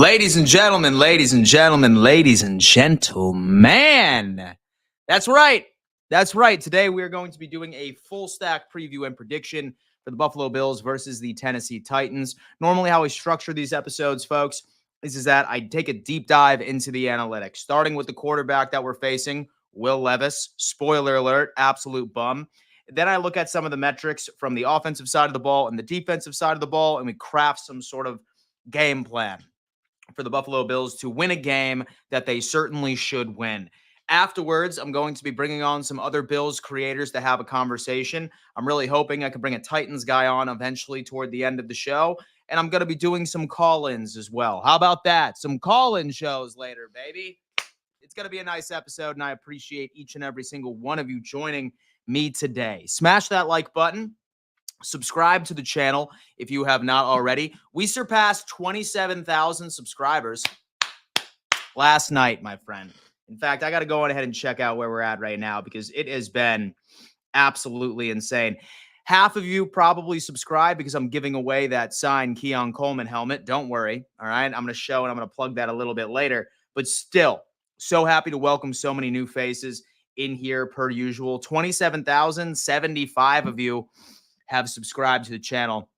Ladies and gentlemen, ladies and gentlemen, ladies and gentlemen. That's right. That's right. Today we are going to be doing a full stack preview and prediction for the Buffalo Bills versus the Tennessee Titans. Normally how I structure these episodes, folks, is that I take a deep dive into the analytics, starting with the quarterback that we're facing, Will Levis. Spoiler alert, absolute bum. Then I look at some of the metrics from the offensive side of the ball and the defensive side of the ball, and we craft some sort of game plan for the Buffalo Bills to win a game that they certainly should win. Afterwards, I'm going to be bringing on some other Bills creators to have a conversation. I'm really hoping I can bring a Titans guy on eventually toward the end of the show. And I'm going to be doing some call-ins as well. How about that? Some call-in shows later, baby. It's going to be a nice episode, and I appreciate each and every single one of you joining me today. Smash that like button. Subscribe to the channel if you have not already. We surpassed 27,000 subscribers last night, my friend. In fact, I got to go on ahead and check out where we're at right now because it has been absolutely insane. Half of you probably subscribe because I'm giving away that signed Keon Coleman helmet. Don't worry. All right. I'm going to show and I'm going to plug that a little bit later. But still, so happy to welcome so many new faces in here per usual. 27,075 of you have subscribed to the channel,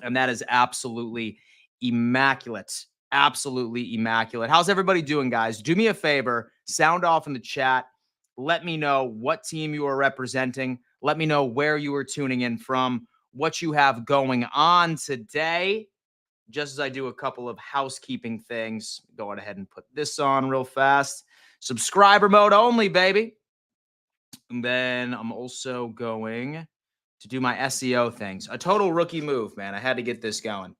and that is absolutely immaculate. Absolutely immaculate. How's everybody doing, guys? Do me a favor, sound off in the chat. Let me know what team you are representing. Let me know where you are tuning in from, what you have going on today. Just as I do a couple of housekeeping things, go ahead and put this on real fast. Subscriber mode only, baby. And then I'm also going to do my SEO things. A total rookie move, man. I had to get this going.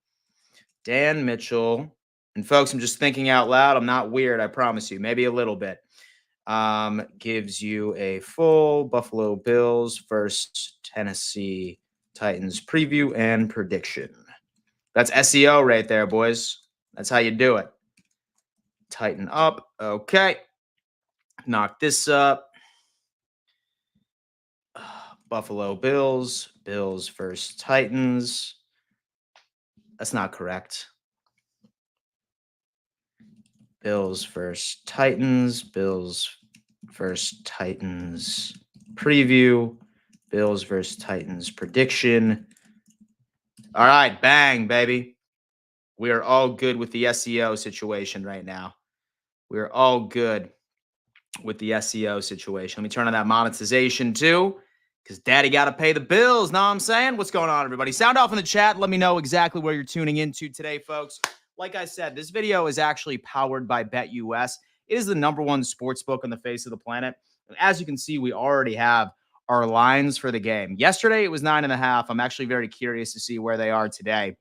Dan Mitchell. And folks, I'm just thinking out loud. I'm not weird, I promise you. Maybe a little bit. Gives you a full Buffalo Bills versus Tennessee Titans preview and prediction. That's SEO right there, boys. That's how you do it. Tighten up. Okay. Knock this up. Buffalo Bills, Bills versus Titans. That's not correct. Bills versus Titans, Bills versus Titans preview, Bills versus Titans prediction. All right, bang, baby. We are all good with the SEO situation right now. We are all good with the SEO situation. Let me turn on that monetization too, because daddy got to pay the bills. Know what I'm saying? What's going on, everybody? Sound off in the chat. Let me know exactly where you're tuning into today, folks. Like I said, this video is actually powered by BetUS. It is the #1 sports book on the face of the planet. And as you can see, we already have our lines for the game. Yesterday, it was 9.5. I'm actually very curious to see where they are today.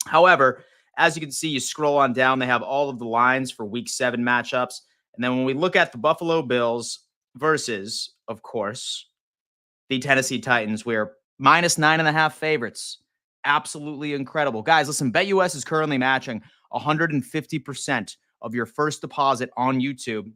However, as you can see, you scroll on down, they have all of the lines for Week 7 matchups. And then when we look at the Buffalo Bills versus, of course, the Tennessee Titans, we're -9.5 favorites. Absolutely incredible. Guys, listen, BetUS is currently matching 150% of your first deposit on YouTube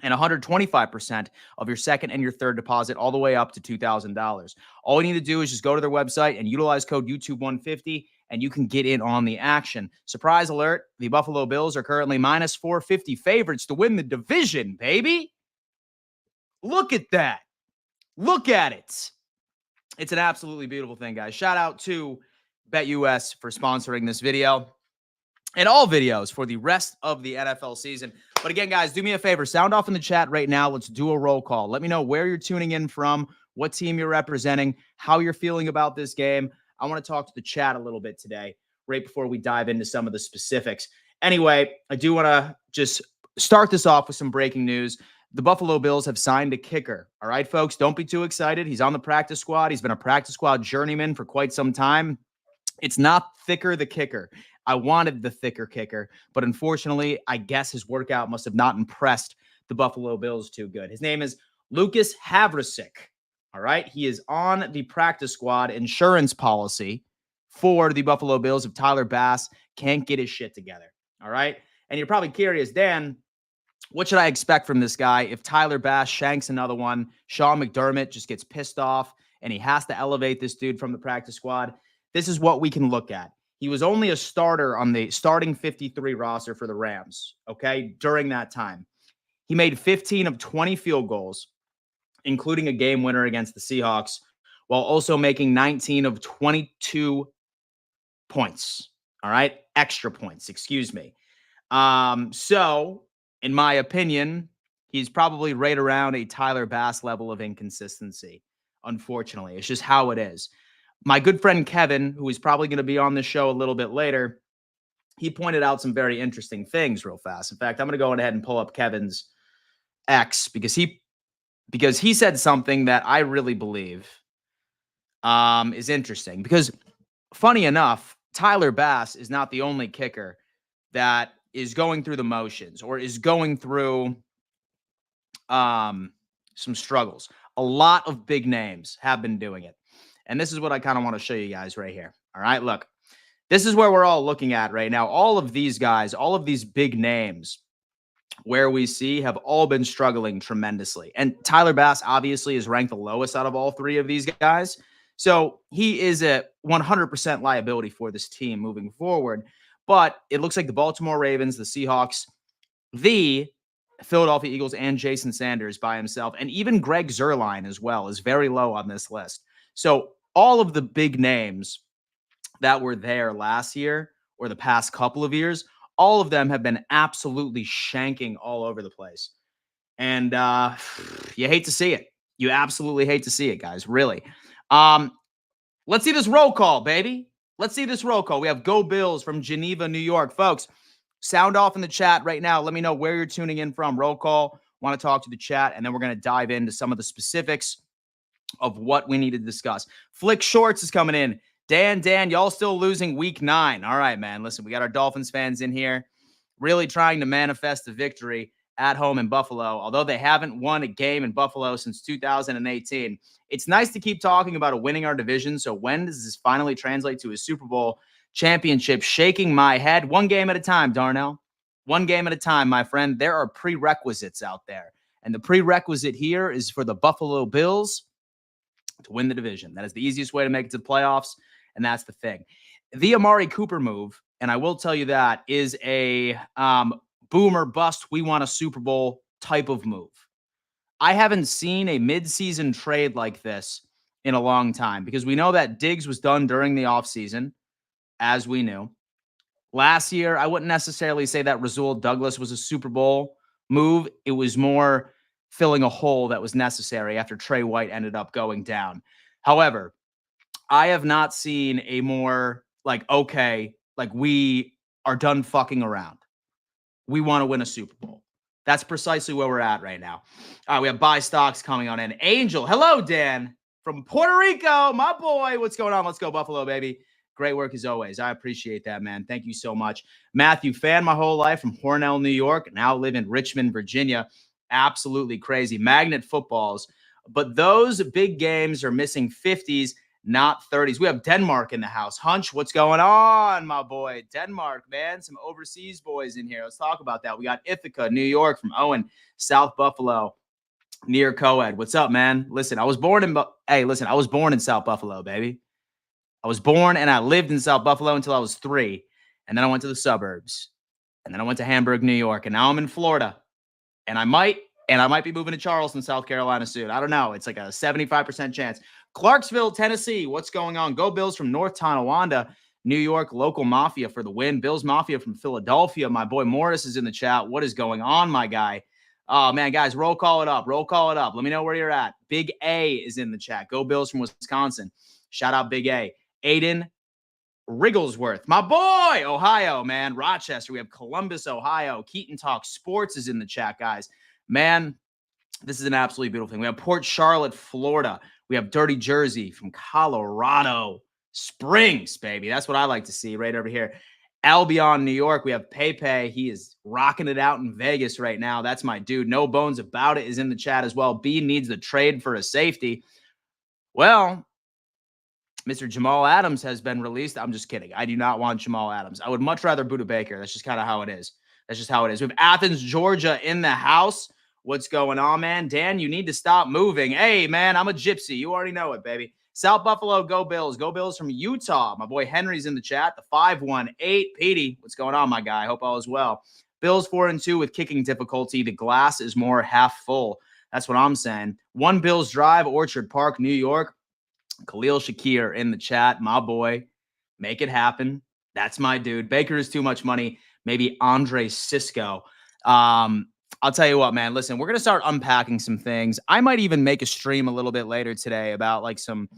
and 125% of your second and your third deposit all the way up to $2,000. All you need to do is just go to their website and utilize code YouTube150 and you can get in on the action. Surprise alert, the Buffalo Bills are currently -450 favorites to win the division, baby. Look at that. Look at it. It's an absolutely beautiful thing, guys. Shout out to BetUS for sponsoring this video and all videos for the rest of the NFL season. But again, guys, do me a favor. Sound off in the chat right now. Let's do a roll call. Let me know where you're tuning in from, what team you're representing, how you're feeling about this game. I want to talk to the chat a little bit today, right before we dive into some of the specifics. Anyway, I do want to just start this off with some breaking news. The Buffalo Bills have signed a kicker. All right, folks, don't be too excited. He's on the practice squad. He's been a practice squad journeyman for quite some time. It's not Thicker the kicker. I wanted the thicker kicker, but unfortunately, I guess his workout must have not impressed the Buffalo Bills too good. His name is Lucas Havrisik. All right, he is on the practice squad insurance policy for the Buffalo Bills if Tyler Bass can't get his shit together. All right, and you're probably curious, Dan, what should I expect from this guy if Tyler Bass shanks another one? Sean McDermott just gets pissed off and he has to elevate this dude from the practice squad. This is what we can look at. He was only a starter on the starting 53 roster for the Rams, okay, during that time. He made 15 of 20 field goals, including a game winner against the Seahawks, while also making 19 of 22 points. All right. Extra points, excuse me. So, in my opinion, he's probably right around a Tyler Bass level of inconsistency. Unfortunately, it's just how it is. My good friend Kevin, who is probably going to be on the show a little bit later, he pointed out some very interesting things real fast. In fact, I'm going to go ahead and pull up Kevin's X because he said something that I really believe is interesting. Because funny enough, Tyler Bass is not the only kicker that is going through the motions or is going through some struggles. A lot of big names have been doing it. And this is what I kind of want to show you guys right here. All right, look, this is where we're all looking at right now. All of these guys, all of these big names where we see have all been struggling tremendously. And Tyler Bass obviously is ranked the lowest out of all three of these guys. So he is a 100% liability for this team moving forward. But it looks like the Baltimore Ravens, the Seahawks, the Philadelphia Eagles, and Jason Sanders by himself, and even Greg Zuerlein as well, is very low on this list. So all of the big names that were there last year or the past couple of years, all of them have been absolutely shanking all over the place. And you hate to see it. You absolutely hate to see it, guys, really. Let's see this roll call, baby. Let's see this roll call. We have Go Bills from Geneva, New York. Folks, sound off in the chat right now. Let me know where you're tuning in from. Roll call. Want to talk to the chat, and then we're going to dive into some of the specifics of what we need to discuss. Flick Shorts is coming in. Dan, y'all still losing week 9. All right, man. Listen, we got our Dolphins fans in here really trying to manifest a victory at home in Buffalo, although they haven't won a game in Buffalo since 2018. It's nice to keep talking about winning our division. So when does this finally translate to a Super Bowl championship? Shaking my head. One game at a time, Darnell. One game at a time, my friend. There are prerequisites out there. And the prerequisite here is for the Buffalo Bills to win the division. That is the easiest way to make it to the playoffs. And that's the thing. The Amari Cooper move, and I will tell you that, is a boom or bust, we want a Super Bowl type of move. I haven't seen a midseason trade like this in a long time because we know that Diggs was done during the offseason, as we knew. Last year, I wouldn't necessarily say that Rasul Douglas was a Super Bowl move. It was more filling a hole that was necessary after Trey White ended up going down. However, I have not seen a more we are done fucking around. We want to win a Super Bowl. That's precisely where we're at right now. All right, we have buy stocks coming on in. Angel, hello, Dan, from Puerto Rico, my boy. What's going on? Let's go, Buffalo, baby. Great work as always. I appreciate that, man. Thank you so much. Matthew, fan my whole life from Hornell, New York. Now live in Richmond, Virginia. Absolutely crazy. Magnet footballs. But those big games are missing 50s, not 30s. We have Denmark in the house. Hunch, what's going on, my boy? Denmark, man. Some overseas boys in here. Let's talk about that. We got Ithaca, New York from Owen, South Buffalo, near Coed. What's up, man? Listen, I was born in South Buffalo, baby. I was born and I lived in South Buffalo until I was 3. And then I went to the suburbs. And then I went to Hamburg, New York. And now I'm in Florida. And I might be moving to Charleston, South Carolina soon. I don't know. It's like a 75% chance. Clarksville, Tennessee. What's going on? Go Bills from North Tonawanda, New York. Local Mafia for the win. Bills Mafia from Philadelphia. My boy Morris is in the chat. What is going on, my guy? Oh, man, guys, roll call it up. Roll call it up. Let me know where you're at. Big A is in the chat. Go Bills from Wisconsin. Shout out Big A. Aiden Rigglesworth. My boy, Ohio, man. Rochester. We have Columbus, Ohio. Keaton Talk Sports is in the chat, guys. Man, this is an absolutely beautiful thing. We have Port Charlotte, Florida. We have Dirty Jersey from Colorado Springs, baby. That's what I like to see right over here. Albion, New York. We have Pepe. He is rocking it out in Vegas right now. That's my dude. No bones about it is in the chat as well. B needs the trade for a safety. Well, Mr. Jamal Adams has been released. I'm just kidding. I do not want Jamal Adams. I would much rather Budda Baker. That's just kind of how it is. That's just how it is. We have Athens, Georgia in the house. What's going on, man? Dan, you need to stop moving. Hey, man, I'm a gypsy. You already know it, baby. South Buffalo, go Bills. Go Bills from Utah. My boy Henry's in the chat. The 518. Petey, what's going on, my guy? Hope all is well. Bills 4-2 with kicking difficulty. The glass is more half full. That's what I'm saying. One Bills drive, Orchard Park, New York. Khalil Shakir in the chat. My boy, make it happen. That's my dude. Baker is too much money. Maybe Andre Cisco. I'll tell you what, man. Listen, we're going to start unpacking some things. I might even make a stream a little bit later today about like some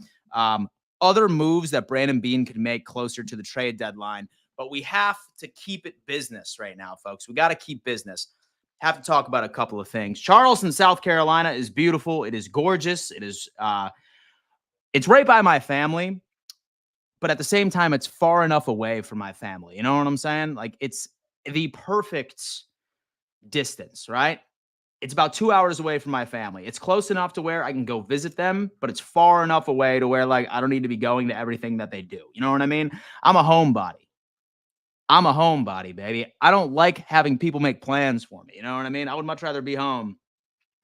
other moves that Brandon Beane could make closer to the trade deadline. But we have to keep it business right now, folks. We got to keep business. Have to talk about a couple of things. Charleston, South Carolina is beautiful. It is gorgeous. It is it's right by my family, but at the same time, it's far enough away from my family. You know what I'm saying? Like, it's the perfect distance, right? It's about 2 hours away from my family. It's close enough to where I can go visit them, but it's far enough away to where, like, I don't need to be going to everything that they do. You know what I mean? I'm a homebody. I'm a homebody, baby. I don't like having people make plans for me. You know what I mean? I would much rather be home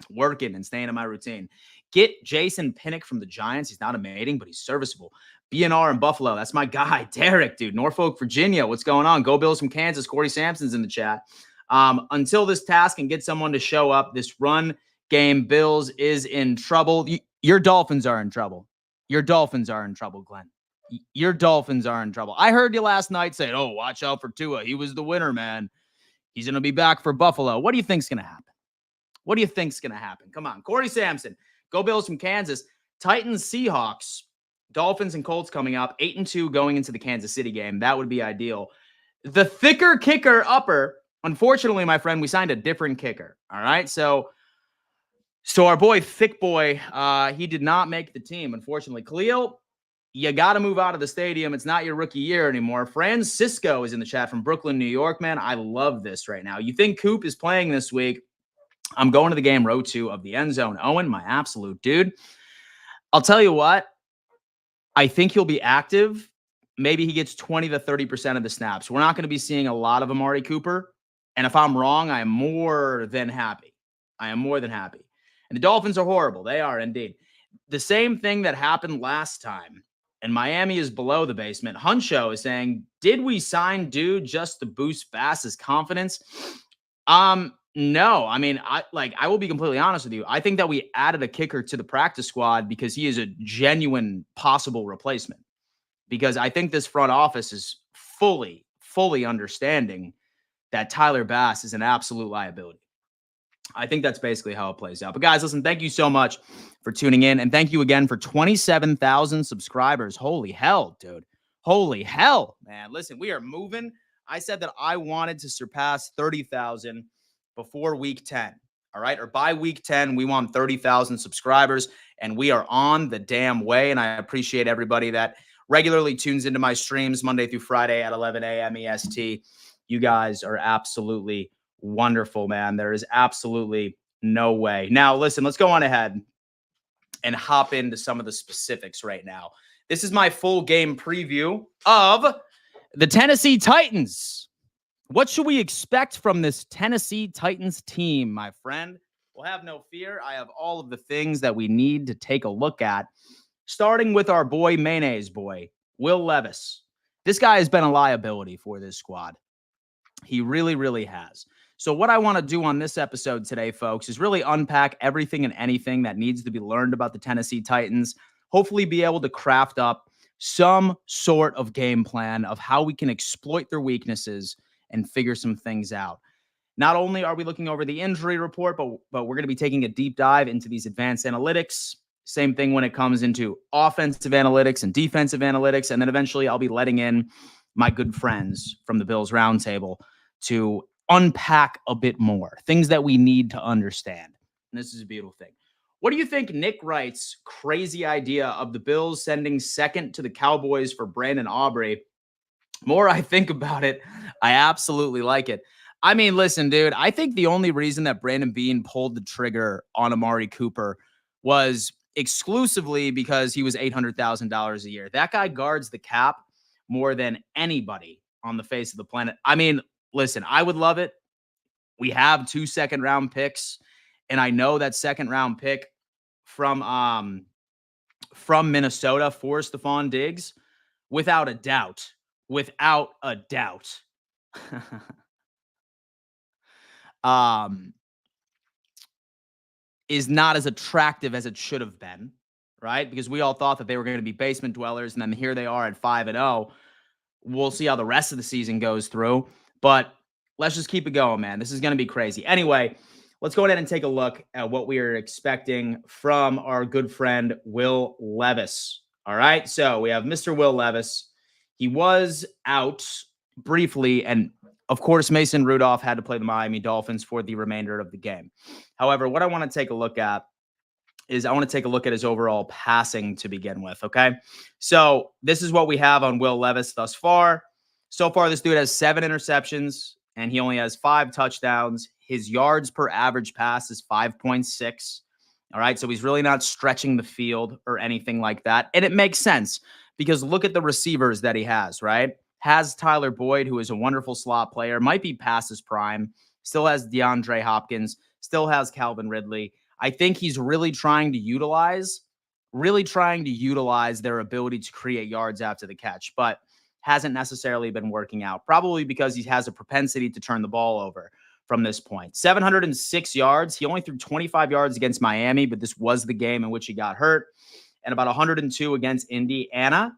working and staying in my routine. Get Jason Pinnock from the Giants. He's not amazing, but he's serviceable. BNR in Buffalo. That's my guy. Derek, dude. Norfolk, Virginia. What's going on? Go Bills from Kansas. Corey Sampson's in the chat. Until this task can get someone to show up, this run game Bills is in trouble. Your Dolphins are in trouble. Your Dolphins are in trouble, Glenn. Your Dolphins are in trouble. I heard you last night say, oh, watch out for Tua. He was the winner, man. He's going to be back for Buffalo. What do you think's going to happen? What do you think's going to happen? Come on. Corey Sampson. Go Bills from Kansas. Titans, Seahawks. Dolphins and Colts coming up. 8-2 going into the Kansas City game. That would be ideal. The thicker kicker upper. Unfortunately, my friend, we signed a different kicker. All right. So our boy, Thick Boy, he did not make the team, unfortunately. Khalil, you got to move out of the stadium. It's not your rookie year anymore. Francisco is in the chat from Brooklyn, New York, man. I love this right now. You think Coop is playing this week? I'm going to the game, row 2 of the end zone. Owen, my absolute dude. I'll tell you what. I think he'll be active. Maybe he gets 20 to 30% of the snaps. We're not going to be seeing a lot of Amari Cooper. And if I'm wrong, I am more than happy. I am more than happy. And the Dolphins are horrible. They are indeed. The same thing that happened last time. And Miami is below the basement. Huncho is saying, did we sign dude just to boost Bass's confidence? No. I mean, I will be completely honest with you. I think that we added a kicker to the practice squad because he is a genuine possible replacement. Because I think this front office is fully understanding that Tyler Bass is an absolute liability. I think that's basically how it plays out. But guys, listen, thank you so much for tuning in. And thank you again for 27,000 subscribers. Holy hell, dude. Holy hell, man. Listen, we are moving. I said that I wanted to surpass 30,000 before week 10. All right. Or by week 10, we want 30,000 subscribers and we are on the damn way. And I appreciate everybody that regularly tunes into my streams Monday through Friday at 11 a.m. EST. You guys are absolutely wonderful, man. There is absolutely no way. Now, listen, let's go on ahead and hop into some of the specifics right now. This is my full game preview of the Tennessee Titans. What should we expect from this Tennessee Titans team, my friend? Well, have no fear. I have all of the things that we need to take a look at, starting with our boy, Mayonnaise Boy, Will Levis. This guy has been a liability for this squad. He really, really has. So what I want to do on this episode today, folks, is really unpack everything and anything that needs to be learned about the Tennessee Titans. Hopefully be able to craft up some sort of game plan of how we can exploit their weaknesses and figure some things out. Not only are we looking over the injury report, but we're going to be taking a deep dive into these advanced analytics. Same thing when it comes into offensive analytics and defensive analytics. And then eventually I'll be letting in my good friends from the Bills Roundtable to unpack a bit more, things that we need to understand. And this is a beautiful thing. What do you think Nick Wright's crazy idea of the Bills sending second to the Cowboys for Brandon Aubrey? More I think about it, I absolutely like it. I mean, listen, dude, I think the only reason that Brandon Beane pulled the trigger on Amari Cooper was exclusively because he was $800,000 a year. That guy guards the cap more than anybody on the face of the planet. I mean, listen, I would love it. We have 2 second-round picks, and I know that second-round pick from from Minnesota for Stephon Diggs, without a doubt, is not as attractive as it should have been, right? Because we all thought that they were going to be basement dwellers, and then here they are at 5-0. We'll see how the rest of the season goes through, but let's just keep it going, man. This is going to be crazy. Anyway, let's go ahead and take a look at what we are expecting from our good friend Will Levis. All right, so we have Mr. Will Levis. He was out briefly, and of course, Mason Rudolph had to play the Miami Dolphins for the remainder of the game. However, what I want to take a look at is I want to take a look at his overall passing to begin with, okay? So this is what we have on Will Levis thus far. So far, this dude has 7 interceptions, and he only has 5 touchdowns. His yards per average pass is 5.6. All right, so he's really not stretching the field or anything like that. And it makes sense because look at the receivers that he has, right? Has Tyler Boyd, who is a wonderful slot player, might be past his prime, still has DeAndre Hopkins, still has Calvin Ridley. I think he's really trying to utilize their ability to create yards after the catch, but hasn't necessarily been working out, probably because he has a propensity to turn the ball over from this point. 706 yards. He only threw 25 yards against Miami, but this was the game in which he got hurt, and about 102 against Indiana.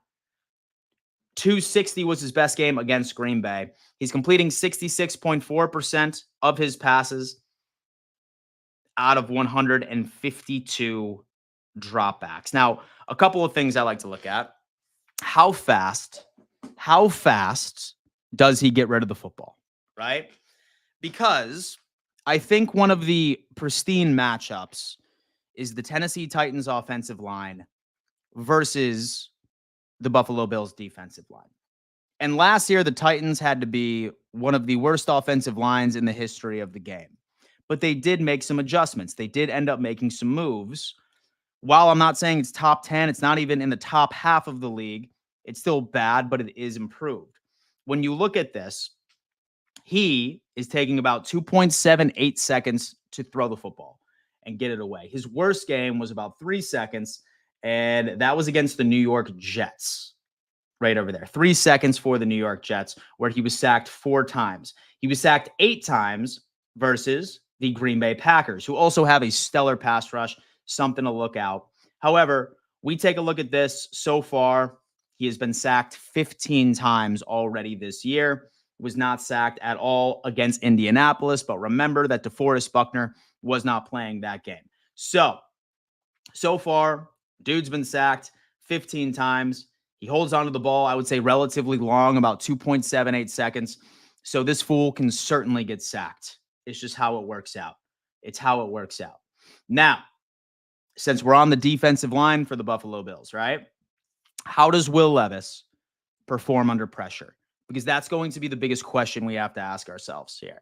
260 was his best game against Green Bay. He's completing 66.4% of his passes out of 152 dropbacks. Now, a couple of things I like to look at. How fast does he get rid of the football, right? Because I think one of the pristine matchups is the Tennessee Titans offensive line versus the Buffalo Bills defensive line. And last year, the Titans had to be one of the worst offensive lines in the history of the game. But they did make some adjustments. They did end up making some moves. While I'm not saying it's top 10, it's not even in the top half of the league. It's still bad, but it is improved. When you look at this, he is taking about 2.78 seconds to throw the football and get it away. His worst game was about 3 seconds, and that was against the New York Jets. Right over there. 3 seconds for the New York Jets, where he was sacked 4 times. He was sacked 8 times versus the Green Bay Packers, who also have a stellar pass rush, something to look out. However, we take a look at this so far. He has been sacked 15 times already this year. Was not sacked at all against Indianapolis, but remember that DeForest Buckner was not playing that game. So far, dude's been sacked 15 times. He holds onto the ball, I would say, relatively long, about 2.78 seconds. So this fool can certainly get sacked. It's just how it works out. It's how it works out. Now, since we're on the defensive line for the Buffalo Bills, right? How does Will Levis perform under pressure? Because that's going to be the biggest question we have to ask ourselves here.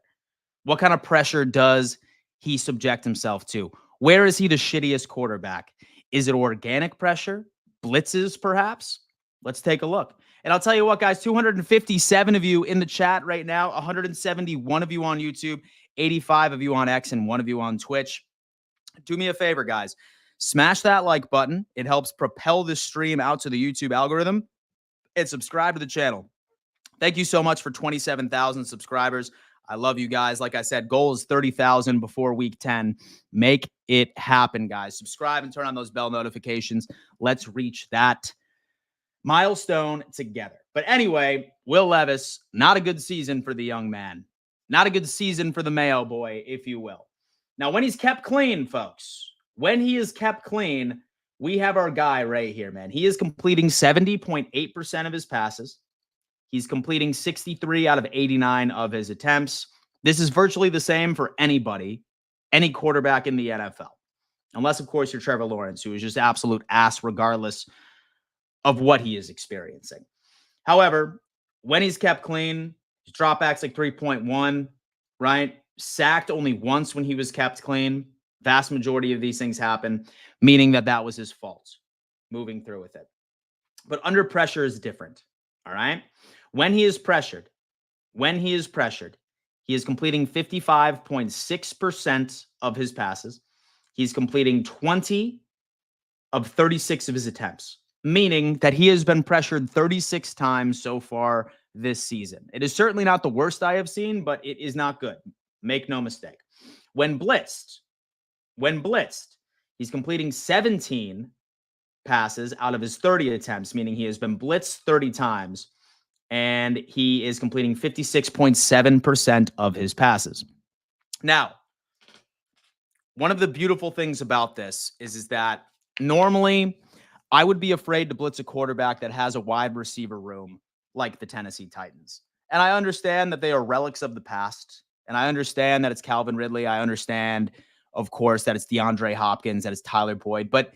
What kind of pressure does he subject himself to? Where is he the shittiest quarterback? Is it organic pressure? Blitzes, perhaps? Let's take a look. And I'll tell you what, guys, 257 of you in the chat right now, 171 of you on YouTube, 85 of you on X, and 1 of you on Twitch. Do me a favor, guys. Smash that like button. It helps propel this stream out to the YouTube algorithm. And subscribe to the channel. Thank you so much for 27,000 subscribers. I love you guys. Like I said, goal is 30,000 before week 10. Make it happen, guys. Subscribe and turn on those bell notifications. Let's reach that milestone together. But anyway, Will Levis, not a good season for the young man. Not a good season for the Mayo boy, if you will. Now, when he's kept clean, folks, when he is kept clean, we have our guy right here, man. He is completing 70.8% of his passes. He's completing 63 out of 89 of his attempts. This is virtually the same for anybody, any quarterback in the NFL. Unless, of course, you're Trevor Lawrence, who is just absolute ass regardless of what he is experiencing. However, when he's kept clean, his dropbacks like 3.1, right? Sacked only once when he was kept clean. Vast majority of these things happen, meaning that was his fault moving through with it. But under pressure is different, all right? When he is pressured, he is completing 55.6% of his passes. He's completing 20 of 36 of his attempts, meaning that he has been pressured 36 times so far this season. It is certainly not the worst I have seen, but it is not good. Make no mistake. When blitzed, he's completing 17 passes out of his 30 attempts, meaning he has been blitzed 30 times, and he is completing 56.7% of his passes. Now, one of the beautiful things about this is that normally I would be afraid to blitz a quarterback that has a wide receiver room like the Tennessee Titans. And I understand that they are relics of the past. And I understand that it's Calvin Ridley. I understand, of course, that it's DeAndre Hopkins, that it's Tyler Boyd. But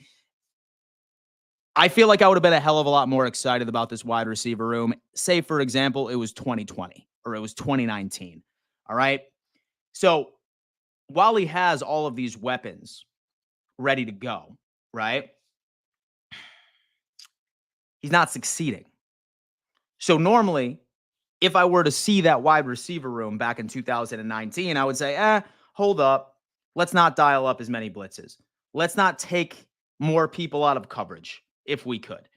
I feel like I would have been a hell of a lot more excited about this wide receiver room. Say, for example, it was 2020 or it was 2019. All right. So while he has all of these weapons ready to go, right, he's not succeeding. So normally, if I were to see that wide receiver room back in 2019, I would say, hold up. Let's not dial up as many blitzes. Let's not take more people out of coverage if we could.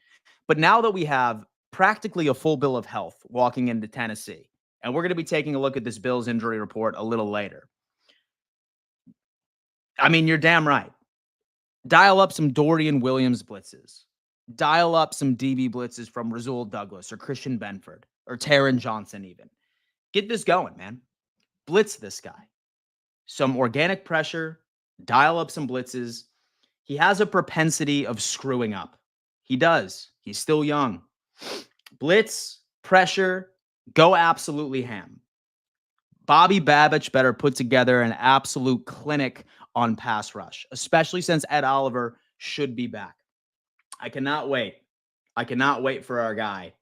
But now that we have practically a full bill of health walking into Tennessee, and we're going to be taking a look at this Bills injury report a little later. I mean, you're damn right. Dial up some Dorian Williams blitzes. Dial up some DB blitzes from Rasul Douglas or Christian Benford or Taron Johnson even. Get this going, man. Blitz this guy. Some organic pressure. Dial up some blitzes. He has a propensity of screwing up. He does. He's still young. Blitz, pressure, go absolutely ham. Bobby Babich better put together an absolute clinic on pass rush, especially since Ed Oliver should be back. I cannot wait. I cannot wait for our guy,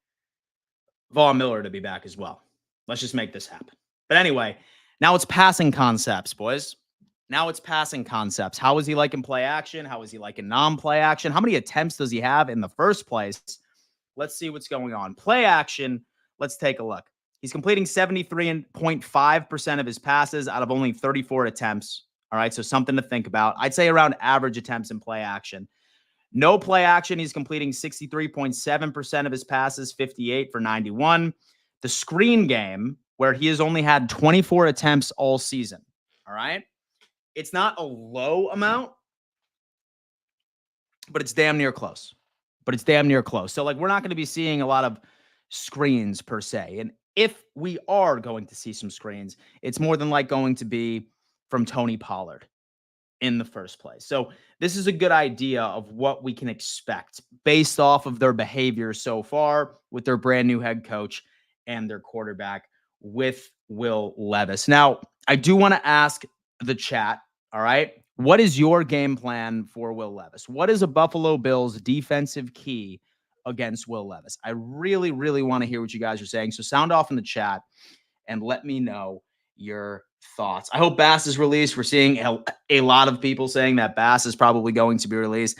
Von Miller, to be back as well. Let's just make this happen. But anyway, now it's passing concepts, boys. Now it's passing concepts. How is he like in play action? How is he like in non-play action? How many attempts does he have in the first place? Let's see what's going on. Play action. Let's take a look. He's completing 73.5% of his passes out of only 34 attempts. All right, so something to think about. I'd say around average attempts in play action. No play action. He's completing 63.7% of his passes, 58 for 91. The screen game, where he has only had 24 attempts all season. All right. It's not a low amount, but it's damn near close. So, like, we're not going to be seeing a lot of screens per se. And if we are going to see some screens, it's more than like going to be from Tony Pollard in the first place. So this is a good idea of what we can expect based off of their behavior so far with their brand new head coach and their quarterback with Will Levis. Now, I do want to ask the chat, all right, what is your game plan for Will Levis? What is a Buffalo Bills defensive key against Will Levis? I really, really want to hear what you guys are saying. So sound off in the chat and let me know your thoughts. I hope Bass is released. We're seeing a lot of people saying that Bass is probably going to be released.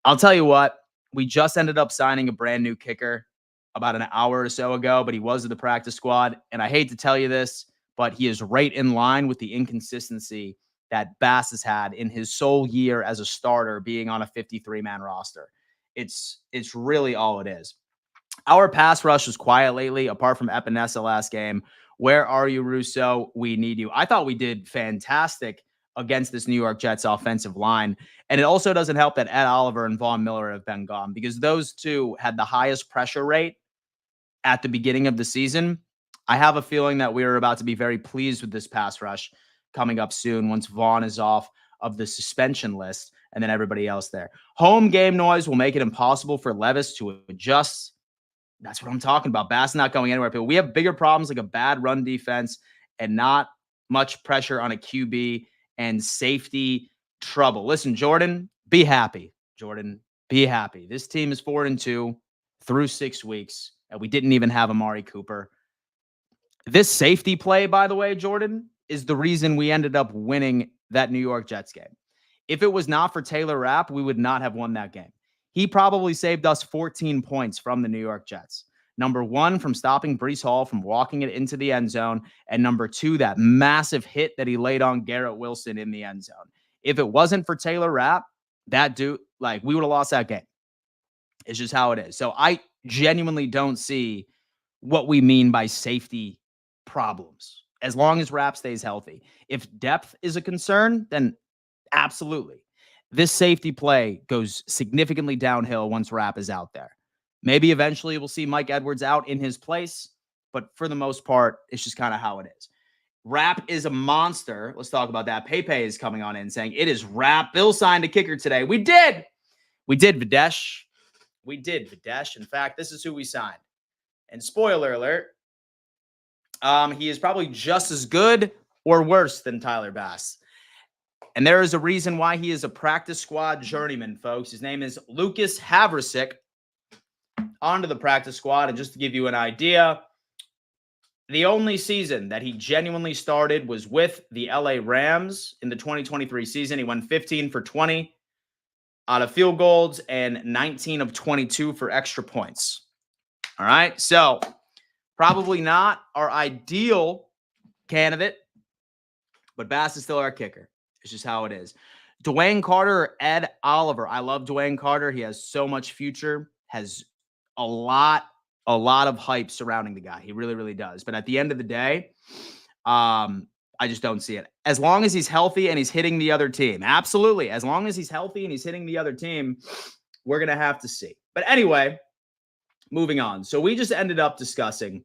I'll tell you what, we just ended up signing a brand new kicker about an hour or so ago, but he was in the practice squad. And I hate to tell you this, but he is right in line with the inconsistency that Bass has had in his sole year as a starter being on a 53-man roster. It's really all it is. Our pass rush was quiet lately, apart from Epinesa last game. Where are you, Russo? We need you. I thought we did fantastic against this New York Jets offensive line. And it also doesn't help that Ed Oliver and Von Miller have been gone, because those two had the highest pressure rate at the beginning of the season. I have a feeling that we are about to be very pleased with this pass rush coming up soon once Vaughn is off of the suspension list and then everybody else there. Home game noise will make it impossible for Levis to adjust. That's what I'm talking about. Bass not going anywhere. But we have bigger problems like a bad run defense and not much pressure on a QB and safety trouble. Listen, Jordan, be happy. Jordan, be happy. This team is 4-2 through 6 weeks, and we didn't even have Amari Cooper. This safety play, by the way, Jordan, is the reason we ended up winning that New York Jets game. If it was not for Taylor Rapp, we would not have won that game. He probably saved us 14 points from the New York Jets. Number one, from stopping Breece Hall from walking it into the end zone. And number two, that massive hit that he laid on Garrett Wilson in the end zone. If it wasn't for Taylor Rapp, that dude, like, we would have lost that game. It's just how it is. So I genuinely don't see what we mean by safety problems as long as Rap stays healthy. If depth is a concern, then absolutely. This safety play goes significantly downhill once Rap is out there. Maybe eventually we'll see Mike Edwards out in his place, but for the most part, it's just kind of how it is. Rap is a monster. Let's talk about that. Pepe is coming on in saying it is Rap. Bill signed a kicker today. We did, Videsh. We did, Videsh. In fact, this is who we signed. And spoiler alert, he is probably just as good or worse than Tyler Bass. And there is a reason why he is a practice squad journeyman, folks. His name is Lucas Havrasik. Onto the practice squad. And just to give you an idea, the only season that he genuinely started was with the LA Rams in the 2023 season. He went 15 for 20 out of field goals and 19 of 22 for extra points. All right. So probably not our ideal candidate, but Bass is still our kicker. It's just how it is. Dwayne Carter or Ed Oliver. I love Dwayne Carter. He has so much future, has a lot of hype surrounding the guy. He really, really does. But at the end of the day, I just don't see it. As long as he's healthy and he's hitting the other team. Absolutely. As long as he's healthy and he's hitting the other team, we're going to have to see. But anyway, moving on. So we just ended up discussing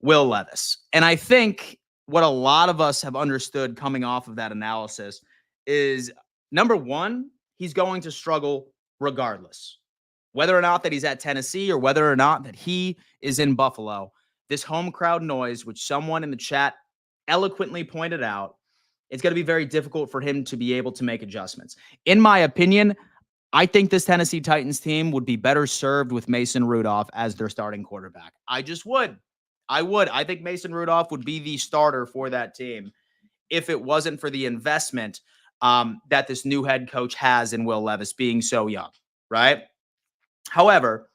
Will Levis. And I think what a lot of us have understood coming off of that analysis is, number one, he's going to struggle regardless. Whether or not that he's at Tennessee or whether or not that he is in Buffalo, this home crowd noise, which someone in the chat eloquently pointed out, it's going to be very difficult for him to be able to make adjustments. In my opinion, I think this Tennessee Titans team would be better served with Mason Rudolph as their starting quarterback. I just would. I think Mason Rudolph would be the starter for that team if it wasn't for the investment that this new head coach has in Will Levis being so young, right? However,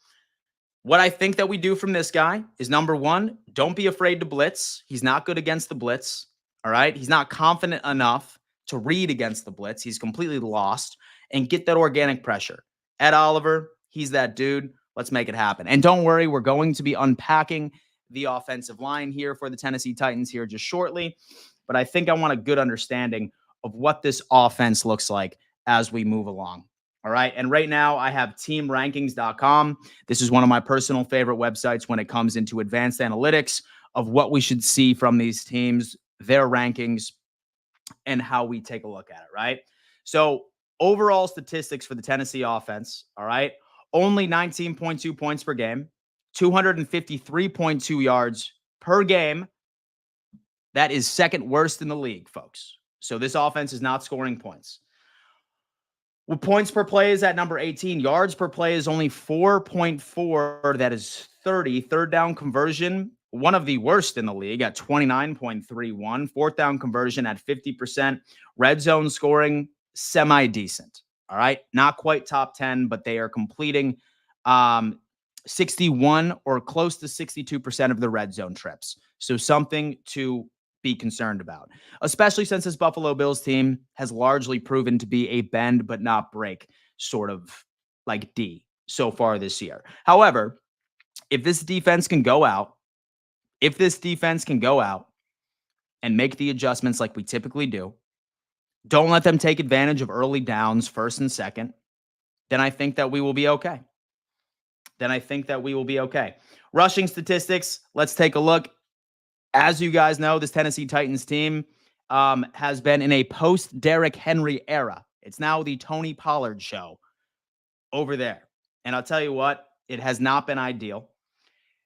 what I think that we do from this guy is, number one, don't be afraid to blitz. He's not good against the blitz, all right? He's not confident enough to read against the blitz. He's completely lost. And get that organic pressure. Ed Oliver, he's that dude. Let's make it happen. And don't worry, we're going to be unpacking the offensive line here for the Tennessee Titans here just shortly. But I think I want a good understanding of what this offense looks like as we move along. All right. And right now I have teamrankings.com. This is one of my personal favorite websites when it comes into advanced analytics of what we should see from these teams, their rankings, and how we take a look at it. Right. So overall statistics for the Tennessee offense. All right. Only 19.2 points per game, 253.2 yards per game. That is second worst in the league, folks. So this offense is not scoring points. Well, points per play is at number 18. Yards per play is only 4.4. That is 30. Third down conversion, one of the worst in the league at 29.31. Fourth down conversion at 50%. Red zone scoring, semi-decent. All right. Not quite top 10, but they are completing 61 or close to 62% of the red zone trips. So something to be concerned about, especially since this Buffalo Bills team has largely proven to be a bend but not break sort of like D so far this year. However, if this defense can go out and make the adjustments like we typically do, don't let them take advantage of early downs, first and second, then I think that we will be okay. Rushing statistics, let's take a look. As you guys know, this Tennessee Titans team has been in a post-Derrick Henry era. It's now the Tony Pollard show over there. And I'll tell you what, it has not been ideal.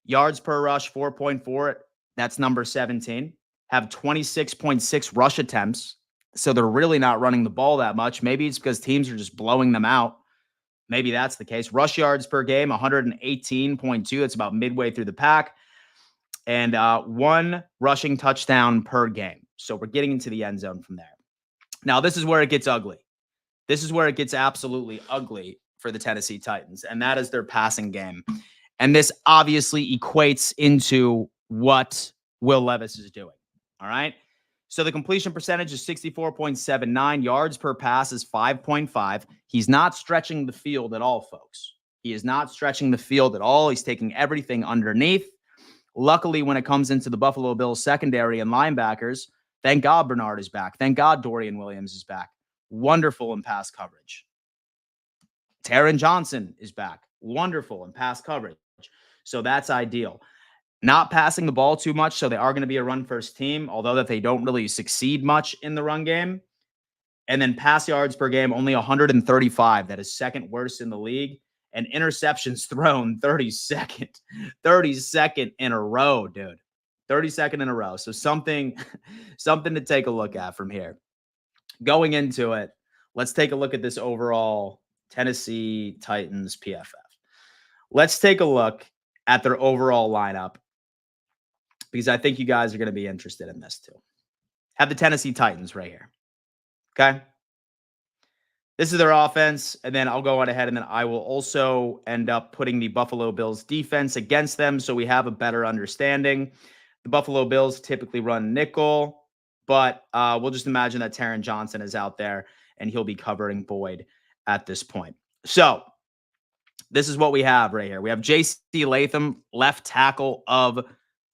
Yards per rush, 4.4. That's number 17. Have 26.6 rush attempts. So they're really not running the ball that much. Maybe it's because teams are just blowing them out. Maybe that's the case. Rush yards per game, 118.2. That's about midway through the pack. And one rushing touchdown per game. So we're getting into the end zone from there. Now, this is where it gets ugly. This is where it gets absolutely ugly for the Tennessee Titans, and that is their passing game. And this obviously equates into what Will Levis is doing. All right. So the completion percentage is 64.79. Yards per pass is 5.5. He's not stretching the field at all, folks. He is not stretching the field at all. He's taking everything underneath. Luckily, when it comes into the Buffalo Bills secondary and linebackers, thank God Bernard is back. Thank God Dorian Williams is back. Wonderful in pass coverage. Taron Johnson is back. Wonderful in pass coverage. So that's ideal. Not passing the ball too much, so they are going to be a run-first team, although that they don't really succeed much in the run game. And then pass yards per game, only 135. That is second worst in the league. And interceptions thrown, 32nd. 32nd in a row, dude. 32nd in a row. So something to take a look at from here. Going into it, let's take a look at this overall Tennessee Titans PFF. Let's take a look at their overall lineup, because I think you guys are going to be interested in this too. Have the Tennessee Titans right here. Okay. This is their offense. And then I'll go on ahead and then I will also end up putting the Buffalo Bills defense against them, so we have a better understanding. The Buffalo Bills typically run nickel, but we'll just imagine that Taron Johnson is out there and he'll be covering Boyd at this point. So this is what we have right here. We have J.C. Latham, left tackle of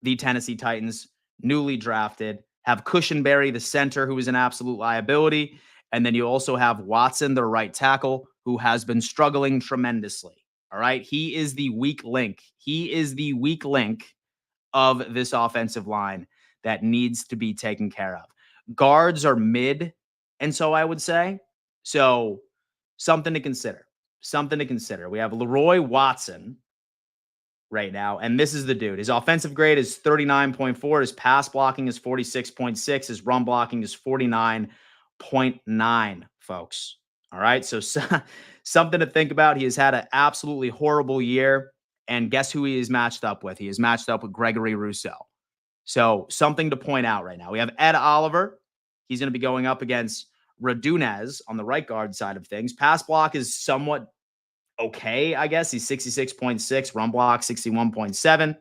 the Tennessee Titans, newly drafted. Have Cushenberry, the center, who is an absolute liability. And then you also have Watson, the right tackle, who has been struggling tremendously. All right. He is the weak link. He is the weak link of this offensive line that needs to be taken care of. Guards are mid, and so I would say. So something to consider. Something to consider. We have Leroy Watson right now, and this is the dude. His offensive grade is 39.4. His pass blocking is 46.6. His run blocking is 49.9, folks. All right, so something to think about. He has had an absolutely horrible year, and guess who he is matched up with? He is matched up with Gregory Rousseau. So something to point out right now. We have Ed Oliver. He's going to be going up against Radunez on the right guard side of things. Pass block is somewhat okay, I guess. He's 66.6. Run block, 61.7.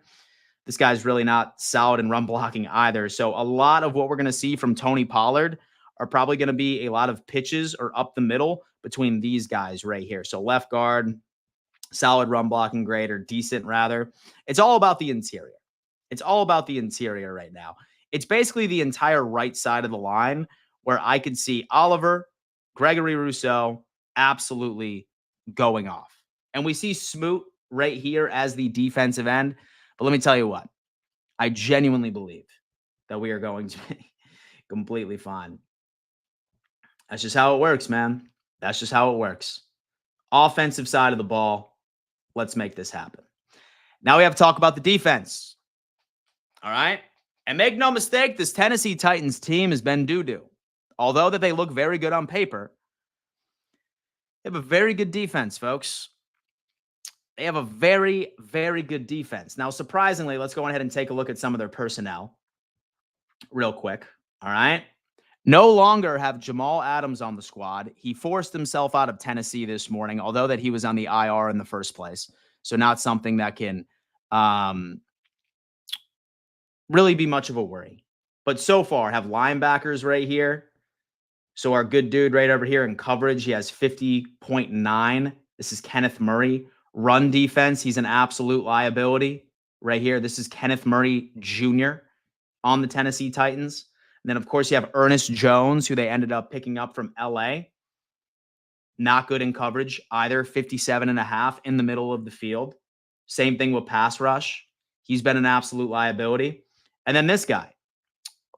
This guy's really not solid in run blocking either. So a lot of what we're going to see from Tony Pollard are probably going to be a lot of pitches or up the middle between these guys right here. So left guard, solid run blocking grade, or decent rather. It's all about the interior. It's all about the interior right now. It's basically the entire right side of the line where I could see Oliver, Gregory Rousseau absolutely going off. And we see Smoot right here as the defensive end. But let me tell you what, I genuinely believe that we are going to be completely fine. That's just how it works, man. That's just how it works. Offensive side of the ball. Let's make this happen. Now we have to talk about the defense. All right. And make no mistake, this Tennessee Titans team has been doo-doo. Although that they look very good on paper, they have a very good defense, folks. They have a very, very good defense. Now, surprisingly, let's go ahead and take a look at some of their personnel real quick. All right. No longer have Jamal Adams on the squad. He forced himself out of Tennessee this morning, although that he was on the IR in the first place. So not something that can really be much of a worry. But so far, have linebackers right here. So our good dude right over here in coverage, he has 50.9. This is Kenneth Murray. Run defense, he's an absolute liability right here. This is Kenneth Murray Jr. on the Tennessee Titans. And then, of course, you have Ernest Jones, who they ended up picking up from LA. Not good in coverage either, 57.5 in the middle of the field. Same thing with pass rush. He's been an absolute liability. And then this guy,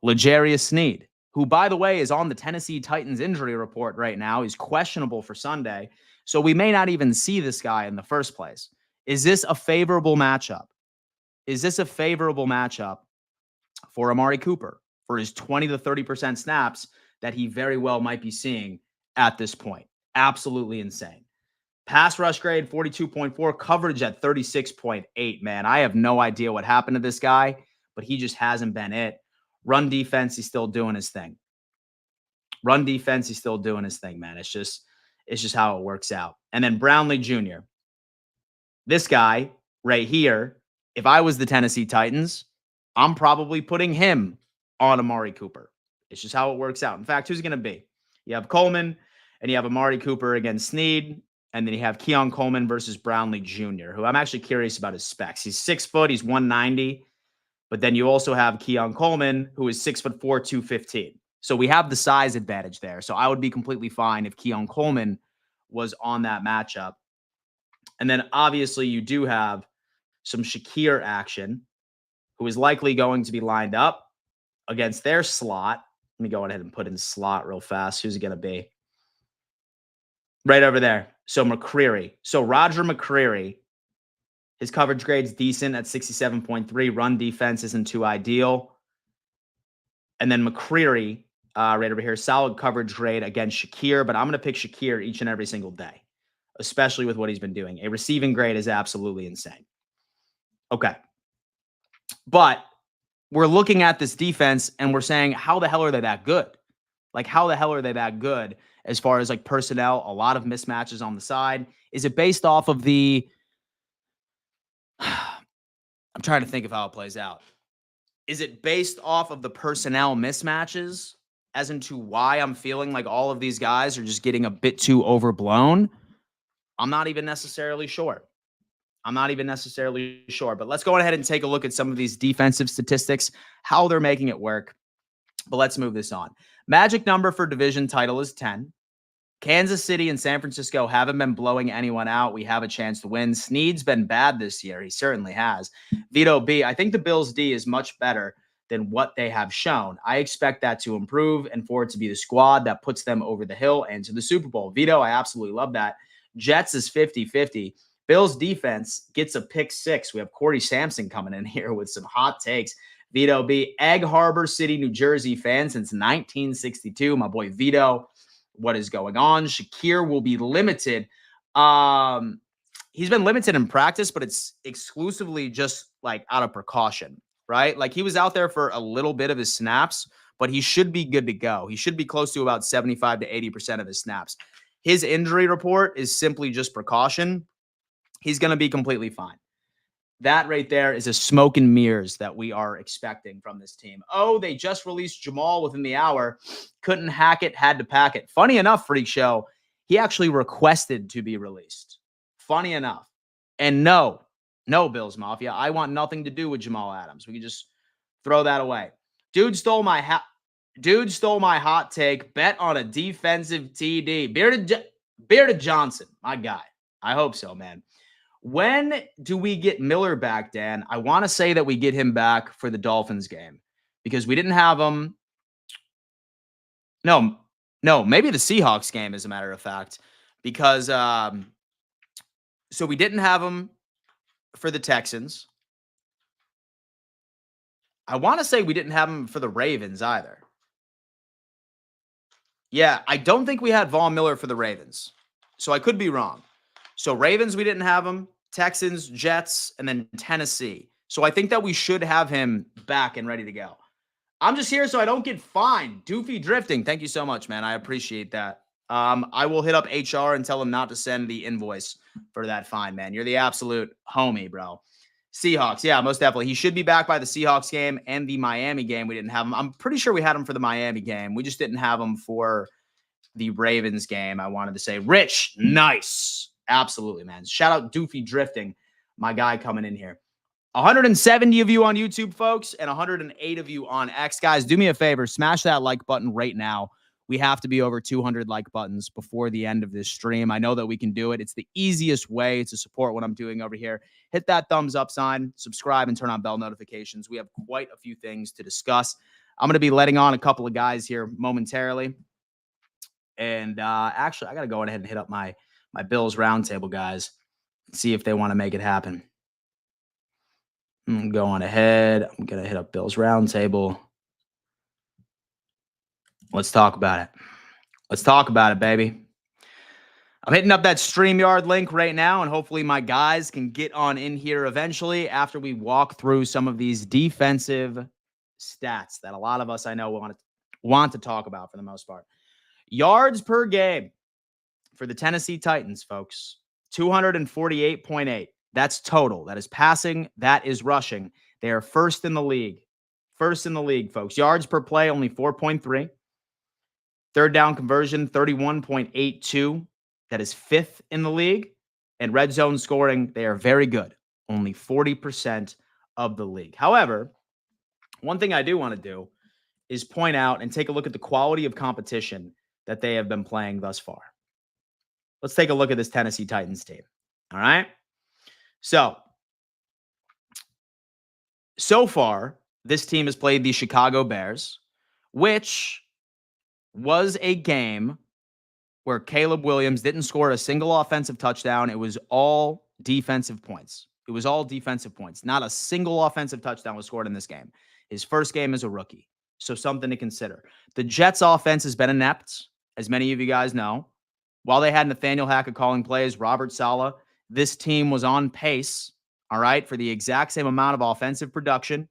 L'Jarius Sneed, who, by the way, is on the Tennessee Titans injury report right now. He's questionable for Sunday. So we may not even see this guy in the first place. Is this a favorable matchup? Is this a favorable matchup for Amari Cooper for his 20 to 30% snaps that he very well might be seeing at this point? Absolutely insane. Pass rush grade 42.4, coverage at 36.8. Man, I have no idea what happened to this guy, but he just hasn't been it. Run defense, he's still doing his thing. Run defense, he's still doing his thing, man. It's just how it works out. And then Brownlee Jr. This guy right here, if I was the Tennessee Titans, I'm probably putting him on Amari Cooper. It's just how it works out. In fact, who's going to be? You have Coleman, and you have Amari Cooper against Snead, and then you have Keon Coleman versus Brownlee Jr., who I'm actually curious about his specs. He's 6 foot, he's 190, but then you also have Keon Coleman, who is 6'4", 215. So we have the size advantage there. So I would be completely fine if Keon Coleman was on that matchup. And then obviously you do have some Shakir action, who is likely going to be lined up against their slot. Let me go ahead and put in slot real fast. Who's it going to be? Right over there. So McCreary. So Roger McCreary, his coverage grade's decent at 67.3. Run defense isn't too ideal. And then McCreary, right over here, solid coverage grade against Shakir, but I'm going to pick Shakir each and every single day, especially with what he's been doing. A receiving grade is absolutely insane. Okay. But we're looking at this defense and we're saying, how the hell are they that good? Like, how the hell are they that good as far as like personnel? A lot of mismatches on the side. Is it based off of the... I'm trying to think of how it plays out. Is it based off of the personnel mismatches as into why I'm feeling like all of these guys are just getting a bit too overblown? I'm not even necessarily sure. But let's go ahead and take a look at some of these defensive statistics, how they're making it work. But let's move this on. Magic number for division title is 10. Kansas City and San Francisco haven't been blowing anyone out. We have a chance to win. Snead's been bad this year. He certainly has. Vito B, I think the Bills D is much better than what they have shown. I expect that to improve and for it to be the squad that puts them over the hill and to the Super Bowl. Vito, I absolutely love that. Jets is 50-50. Bills defense gets a pick 6. We have Corey Sampson coming in here with some hot takes. Vito B, Egg Harbor City, New Jersey fan since 1962. My boy Vito. What is going on? Shakir will be limited. He's been limited in practice, but it's exclusively just like out of precaution, right? Like he was out there for a little bit of his snaps, but he should be good to go. He should be close to about 75 to 80% of his snaps. His injury report is simply just precaution. He's going to be completely fine. That right there is a smoke and mirrors that we are expecting from this team. Oh, they just released Jamal within the hour. Couldn't hack it, had to pack it. Funny enough, Freak Show, he actually requested to be released. Funny enough. And no, Bills Mafia, I want nothing to do with Jamal Adams. We can just throw that away. Dude stole my hot take. Bet on a defensive TD. Bearded Johnson, my guy. I hope so, man. When do we get Miller back, Dan? I want to say that we get him back for the Dolphins game because we didn't have him. No, maybe the Seahawks game, as a matter of fact, because so we didn't have him for the Texans. I want to say we didn't have him for the Ravens either. Yeah, I don't think we had Von Miller for the Ravens, so I could be wrong. So Ravens, we didn't have him. Texans, Jets, and then Tennessee. So I think that we should have him back and ready to go. I'm just here so I don't get fined. Doofy Drifting. Thank you so much, man. I appreciate that. I will hit up HR and tell them not to send the invoice for that fine, man. You're the absolute homie, bro. Seahawks. Yeah, most definitely. He should be back by the Seahawks game and the Miami game. We didn't have him. I'm pretty sure we had him for the Miami game. We just didn't have him for the Ravens game. I wanted to say, Rich, nice. Absolutely, man. Shout out Doofy Drifting, my guy coming in here. 170 of you on YouTube, folks, and 108 of you on X. Guys, do me a favor. Smash that like button right now. We have to be over 200 like buttons before the end of this stream. I know that we can do it. It's the easiest way to support what I'm doing over here. Hit that thumbs up sign, subscribe, and turn on bell notifications. We have quite a few things to discuss. I'm going to be letting on a couple of guys here momentarily. And actually, I got to go ahead and hit up my Bills Roundtable guys, see if they want to make it happen. I'm going ahead. I'm going to hit up Bills Roundtable. Let's talk about it. Let's talk about it, baby. I'm hitting up that StreamYard link right now, and hopefully my guys can get on in here eventually after we walk through some of these defensive stats that a lot of us I know want to talk about for the most part. Yards per game for the Tennessee Titans, folks, 248.8. That's total. That is passing. That is rushing. They are first in the league first in the league, folks. Yards per play, only 4.3. Third down conversion, 31.82. That is fifth in the league. And red zone scoring, they are very good. Only 40% of the league. However, one thing I do want to do is point out and take a look at the quality of competition that they have been playing thus far. Let's take a look at this Tennessee Titans team. All right. So far, this team has played the Chicago Bears, which was a game where Caleb Williams didn't score a single offensive touchdown. It was all defensive points. Not a single offensive touchdown was scored in this game. His first game as a rookie. So something to consider. The Jets offense has been inept, as many of you guys know. While they had Nathaniel Hackett calling plays, Robert Saleh, this team was on pace, all right, for the exact same amount of offensive production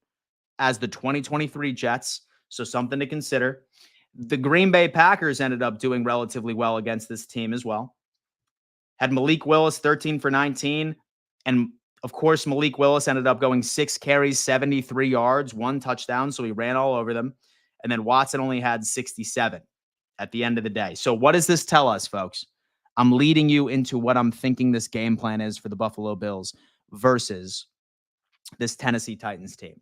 as the 2023 Jets. So something to consider. The Green Bay Packers ended up doing relatively well against this team as well. Had Malik Willis 13 for 19. And of course, Malik Willis ended up going 6 carries, 73 yards, 1 touchdown. So he ran all over them. And then Watson only had 67 at the end of the day. So what does this tell us, folks? I'm leading you into what I'm thinking this game plan is for the Buffalo Bills versus this Tennessee Titans team.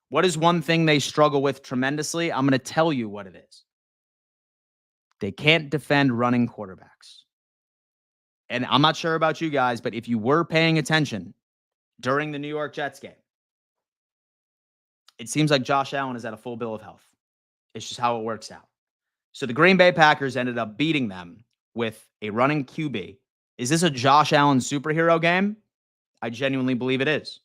What is one thing they struggle with tremendously? I'm going to tell you what it is. They can't defend running quarterbacks. And I'm not sure about you guys, but if you were paying attention during the New York Jets game, it seems like Josh Allen is at a full bill of health. It's just how it works out. So the Green Bay Packers ended up beating them with a running QB. Is this a Josh Allen superhero game? I genuinely believe it is.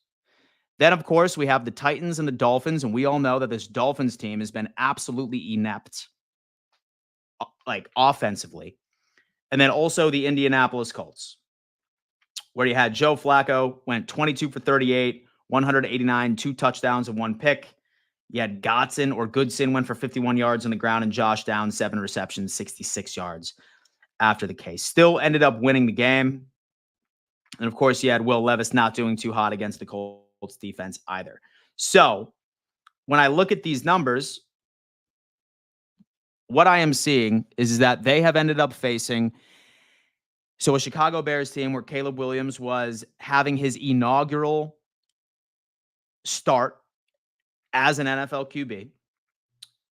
Then, of course, we have the Titans and the Dolphins, and we all know that this Dolphins team has been absolutely inept, like offensively. And then also the Indianapolis Colts, where you had Joe Flacco, went 22 for 38, 189, 2 touchdowns and 1 pick. You had Goodson went for 51 yards on the ground, and Josh Downs, 7 receptions, 66 yards after the case. Still ended up winning the game. And of course, you had Will Levis not doing too hot against the Colts defense either. So when I look at these numbers, what I am seeing is that they have ended up facing a Chicago Bears team where Caleb Williams was having his inaugural start as an NFL QB.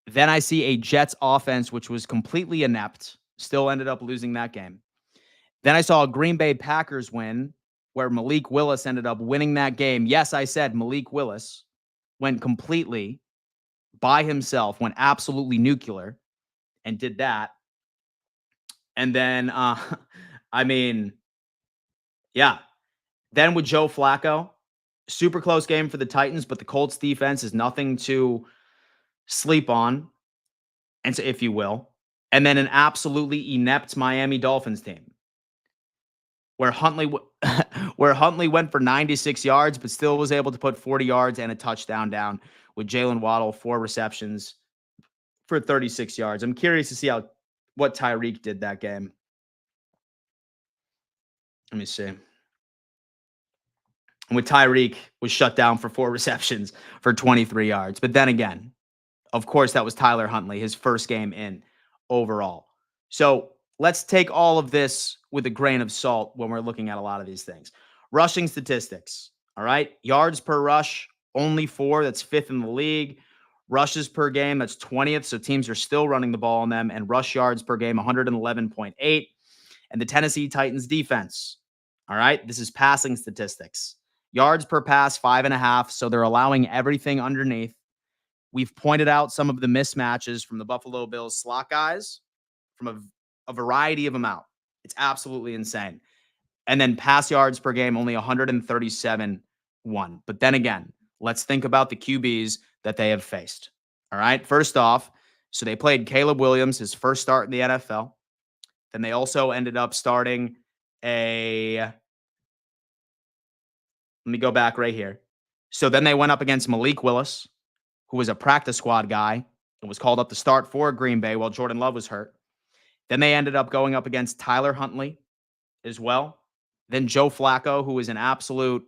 Then I see a Jets offense, which was completely inept, still ended up losing that game. Then I saw a Green Bay Packers win where Malik Willis ended up winning that game. Yes, I said Malik Willis went completely by himself, went absolutely nuclear and did that. And then, then with Joe Flacco, super close game for the Titans, but the Colts defense is nothing to sleep on, and so, if you will. And then an absolutely inept Miami Dolphins team, where Huntley went for 96 yards, but still was able to put 40 yards and a touchdown down with Jalen Waddle, 4 receptions for 36 yards. I'm curious to see what Tyreek did that game. Let me see. And with Tyreek was shut down for 4 receptions for 23 yards. But then again, of course, that was Tyler Huntley, his first game in overall. So let's take all of this with a grain of salt when we're looking at a lot of these things. Rushing statistics, all right? Yards per rush, only 4. That's 5th in the league. Rushes per game, that's 20th. So teams are still running the ball on them. And rush yards per game, 111.8. And the Tennessee Titans defense, all right? This is passing statistics. Yards per pass, 5.5. So they're allowing everything underneath. We've pointed out some of the mismatches from the Buffalo Bills slot guys from a variety of amount. It's absolutely insane. And then pass yards per game, only 137.1. But then again, let's think about the QBs that they have faced. All right. First off, so they played Caleb Williams, his first start in the NFL. Then they also ended up starting let me go back right here. So then they went up against Malik Willis, who was a practice squad guy and was called up to start for Green Bay while Jordan Love was hurt. Then they ended up going up against Tyler Huntley as well. Then Joe Flacco, who is an absolute,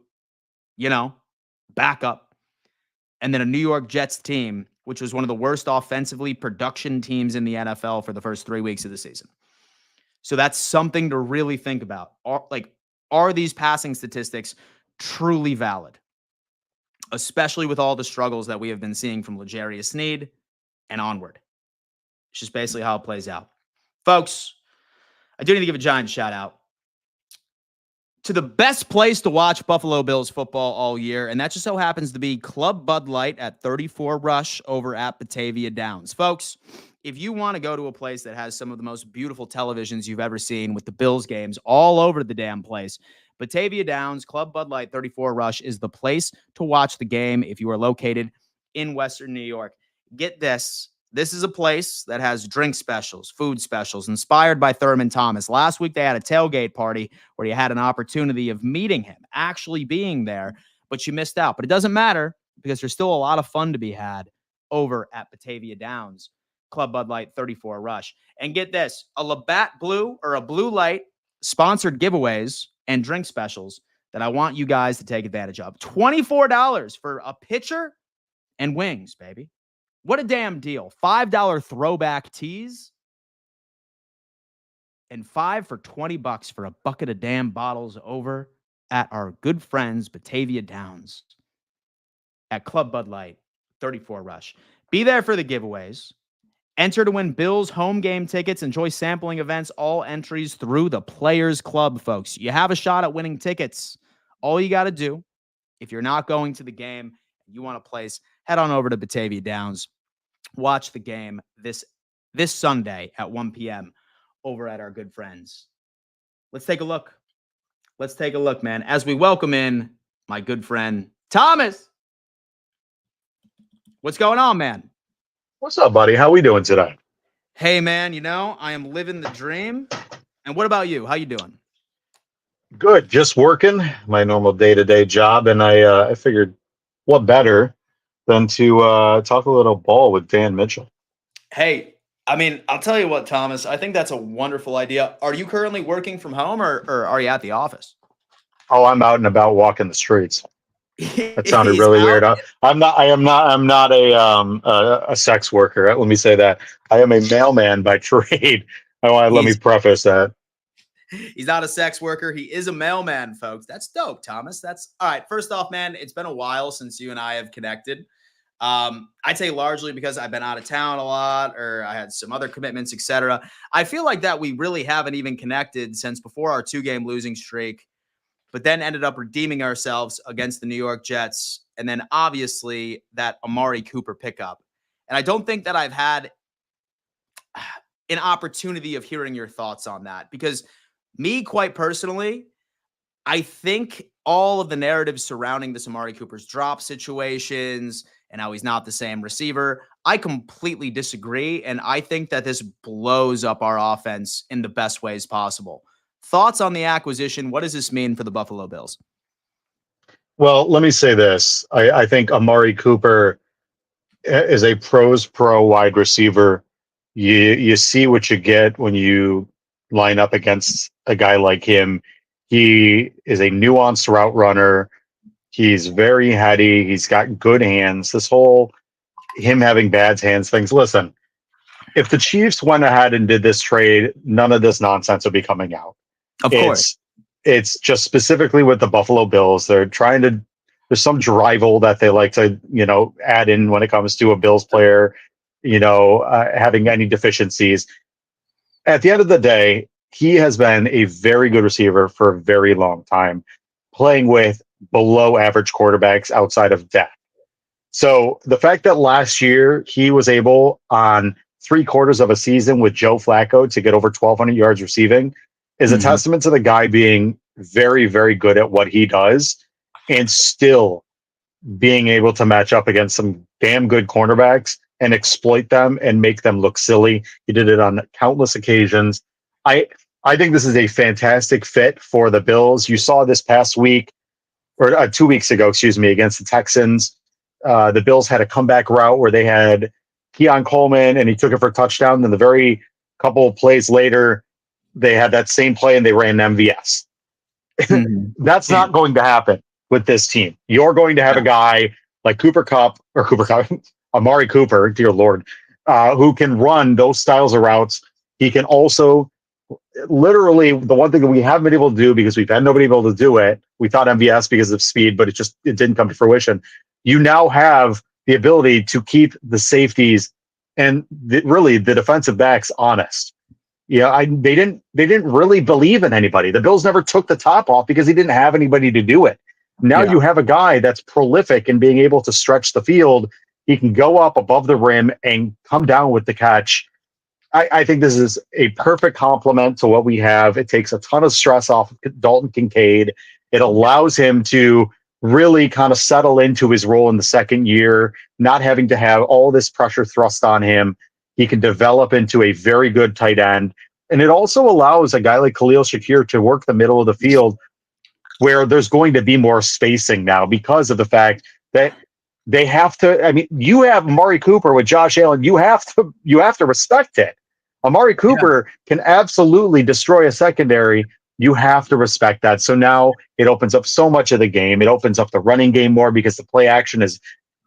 backup. and then a New York Jets team, which was one of the worst offensively production teams in the NFL for the first 3 weeks of the season. So that's something to really think about. Are these passing statistics truly valid? Especially with all the struggles that we have been seeing from L'Jarius Sneed and onward. It's just basically how it plays out. Folks, I do need to give a giant shout out to the best place to watch Buffalo Bills football all year, and that just so happens to be Club Bud Light at 34 Rush over at Batavia Downs. Folks, if you want to go to a place that has some of the most beautiful televisions you've ever seen with the Bills games all over the damn place, Batavia Downs, Club Bud Light 34 Rush is the place to watch the game if you are located in Western New York. Get this. This is a place that has drink specials, food specials, inspired by Thurman Thomas. Last week, they had a tailgate party where you had an opportunity of meeting him, actually being there, but you missed out. But it doesn't matter because there's still a lot of fun to be had over at Batavia Downs, Club Bud Light 34 Rush. And get this, a Labatt Blue or a Blue Light sponsored giveaways and drink specials that I want you guys to take advantage of. $24 for a pitcher and wings, baby. What a damn deal. $5 throwback tees and $5 for $20 for a bucket of damn bottles over at our good friends Batavia Downs at Club Bud Light 34 Rush. Be there for the giveaways. Enter to win Bills home game tickets. Enjoy sampling events. All entries through the Players Club, folks. You have a shot at winning tickets. All you got to do, if you're not going to the game, you want a place, head on over to Batavia Downs. Watch the game this Sunday at 1 p.m. over at our good friends. Let's take a look. Let's take a look, man, as we welcome in my good friend, Thomas. What's going on, man? What's up, buddy? How we doing today? Hey, man, I am living the dream. And what about you? How you doing? Good. Just working my normal day-to-day job, and I figured what better than to talk a little ball with Dan Mitchell. Hey, I'll tell you what, Thomas, I think that's a wonderful idea. Are you currently working from home or are you at the office? Oh, I'm out and about walking the streets. That sounded really weird. I am not a sex worker. Let me say that. I am a mailman by trade. Let me preface that. He's not a sex worker. He is a mailman, folks. That's dope, Thomas. That's all right. First off, man, it's been a while since you and I have connected. I'd say largely because I've been out of town a lot or I had some other commitments, etc. I feel like that we really haven't even connected since before our 2-game losing streak, but then ended up redeeming ourselves against the New York Jets. And then obviously that Amari Cooper pickup. And I don't think that I've had an opportunity of hearing your thoughts on that because me, quite personally, I think all of the narratives surrounding this Amari Cooper's drop situations and how he's not the same receiver, I completely disagree. And I think that this blows up our offense in the best ways possible. Thoughts on the acquisition? What does this mean for the Buffalo Bills? Well, let me say this. I think Amari Cooper is a pros pro wide receiver. You see what you get when you line up against a guy like him. He is a nuanced route runner. He's very heady. He's got good hands. This whole him having bad hands things. Listen, if the Chiefs went ahead and did this trade, none of this nonsense would be coming out. Of course. It's just specifically with the Buffalo Bills. They're trying to, there's some drivel that they like to, add in when it comes to a Bills player, having any deficiencies. At the end of the day, he has been a very good receiver for a very long time, playing with below average quarterbacks outside of Dak. So the fact that last year he was able on 3/4 of a season with Joe Flacco to get over 1,200 yards receiving is a testament to the guy being very, very good at what he does and still being able to match up against some damn good cornerbacks and exploit them and make them look silly. He did it on countless occasions. I think this is a fantastic fit for the Bills. You saw this past week, or 2 weeks ago, against the Texans. The Bills had a comeback route where they had Keon Coleman and he took it for a touchdown. Then the very couple of plays later, they had that same play and they ran MVS. That's not going to happen with this team. You're going to have a guy like Cooper Cup, Amari Cooper, dear Lord, who can run those styles of routes. He can also literally the one thing that we haven't been able to do because we've had nobody able to do it. We thought MVS because of speed, but it didn't come to fruition. You now have the ability to keep the safeties and really the defensive backs honest. Yeah, they didn't really believe in anybody. The Bills never took the top off because he didn't have anybody to do it. Now you have a guy that's prolific in being able to stretch the field. He can go up above the rim and come down with the catch. I think this is a perfect complement to what we have. It takes a ton of stress off of Dalton Kincaid. It allows him to really kind of settle into his role in the second year, not having to have all this pressure thrust on him. He can develop into a very good tight end. And it also allows a guy like Khalil Shakir to work the middle of the field where there's going to be more spacing now because of the fact that they have to. I mean, you have Amari Cooper with Josh Allen. You have to respect it. Amari Cooper can absolutely destroy a secondary. You have to respect that. So now it opens up so much of the game. It opens up the running game more because the play action is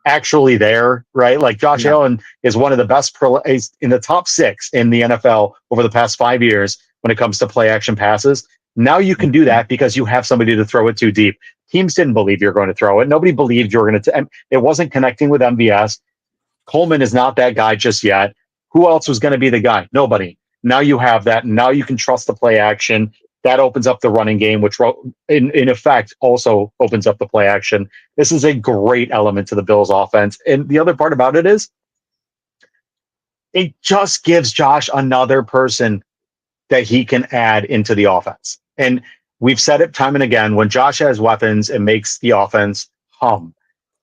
actually there, right? Like Josh Allen is one of the best in the top 6 in the NFL over the past 5 years when it comes to play action passes. Now you can do that because you have somebody to throw it too deep. Teams didn't believe you were going to throw it. Nobody believed you were going to. It wasn't connecting with MVS. Coleman is not that guy just yet. Who else was going to be the guy? Nobody. Now you have that. Now you can trust the play action. That opens up the running game, which in effect also opens up the play action. This is a great element to the Bills offense. And the other part about it is it just gives Josh another person that he can add into the offense. And we've said it time and again, when Josh has weapons, it makes the offense hum.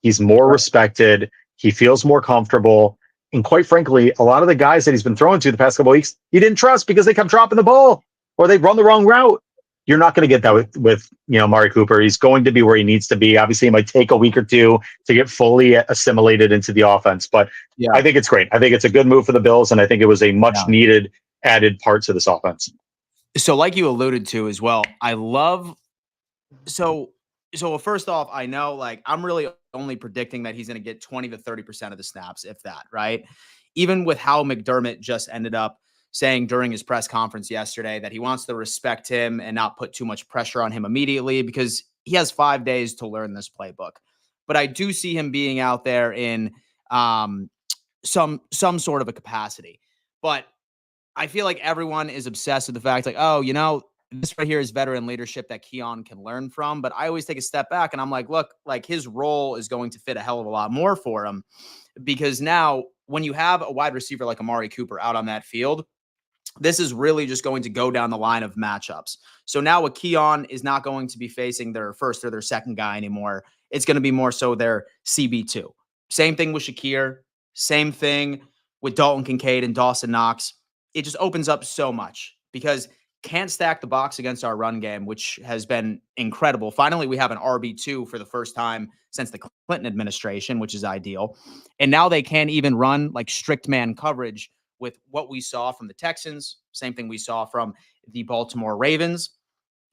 He's more respected. He feels more comfortable. And quite frankly, a lot of the guys that he's been throwing to the past couple of weeks, he didn't trust because they kept dropping the ball or they run the wrong route. You're not going to get that with Amari Cooper. He's going to be where he needs to be. Obviously, it might take a week or two to get fully assimilated into the offense, but I think it's great. I think it's a good move for the Bills, and I think it was a much needed added part to this offense. So like you alluded to as well, I love so first off, I know like I'm really only predicting that he's going to get 20 to 30% of the snaps, if that, right? Even with how McDermott just ended up saying during his press conference yesterday that he wants to respect him and not put too much pressure on him immediately because he has 5 days to learn this playbook. But I do see him being out there in some sort of a capacity. But I feel like everyone is obsessed with the fact like, oh, this right here is veteran leadership that Keon can learn from. But I always take a step back and I'm like, look, like his role is going to fit a hell of a lot more for him because now when you have a wide receiver like Amari Cooper out on that field, this is really just going to go down the line of matchups. So now a Keon is not going to be facing their first or their second guy anymore. It's going to be more so their CB2. Same thing with Shakir. Same thing with Dalton Kincaid and Dawson Knox. It just opens up so much because can't stack the box against our run game, which has been incredible. Finally, we have an RB2 for the first time since the Clinton administration, which is ideal. And now they can't even run like strict man coverage with what we saw from the Texans, same thing we saw from the Baltimore Ravens.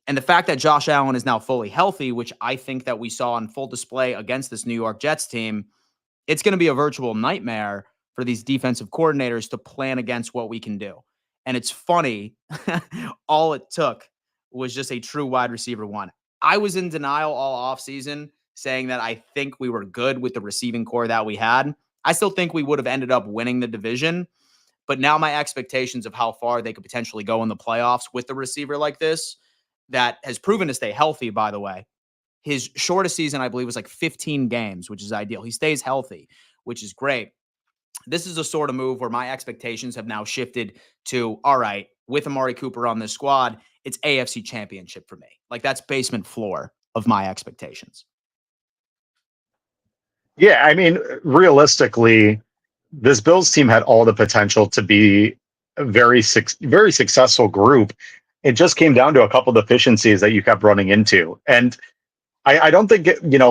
And the fact that Josh Allen is now fully healthy, which I think that we saw on full display against this New York Jets team, it's going to be a virtual nightmare for these defensive coordinators to plan against what we can do. And it's funny, all it took was just a true wide receiver one. I was in denial all offseason saying that I think we were good with the receiving core that we had. I still think we would have ended up winning the division. But now my expectations of how far they could potentially go in the playoffs with the receiver like this, that has proven to stay healthy, by the way. His shortest season, I believe, was like 15 games, which is ideal. He stays healthy, which is great. This is a sort of move where my expectations have now shifted to, all right, with Amari Cooper on this squad, it's AFC Championship for me. Like that's basement floor of my expectations. Yeah, I mean, realistically, this Bills team had all the potential to be a very successful group. It just came down to a couple of deficiencies that you kept running into. And I don't think,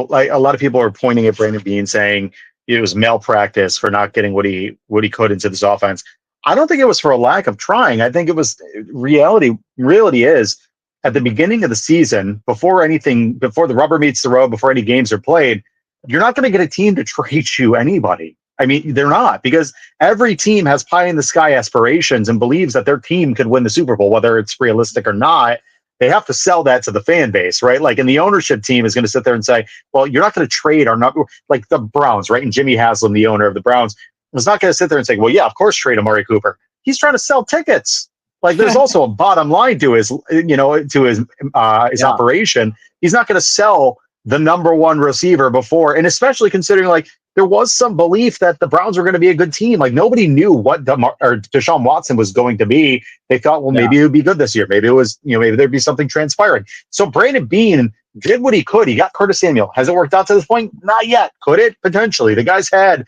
like a lot of people are pointing at Brandon Beane saying it was malpractice for not getting what he could into this offense. I don't think it was for a lack of trying. I think it was reality is at the beginning of the season, before the rubber meets the road, before any games are played, you're not going to get a team to trade you anybody. I mean, they're not, because every team has pie in the sky aspirations and believes that their team could win the Super Bowl, whether it's realistic or not. They have to sell that to the fan base, right? Like, and the ownership team is going to sit there and say, well, you're not going to trade our not like the Browns, right? And Jimmy Haslam, the owner of the Browns, is not going to sit there and say, well, yeah, of course, trade Amari Cooper. He's trying to sell tickets. Like, there's also a bottom line to his, his operation. He's not going to sell the number one receiver before, and especially considering like there was some belief that the Browns were going to be a good team. Like, nobody knew what Deshaun Watson was going to be. They thought, well, maybe it would be good this year. Maybe it was, maybe there'd be something transpiring. So Brandon Beane did what he could. He got Curtis Samuel. Has it worked out to this point? Not yet. Could it? Potentially. The guy's had,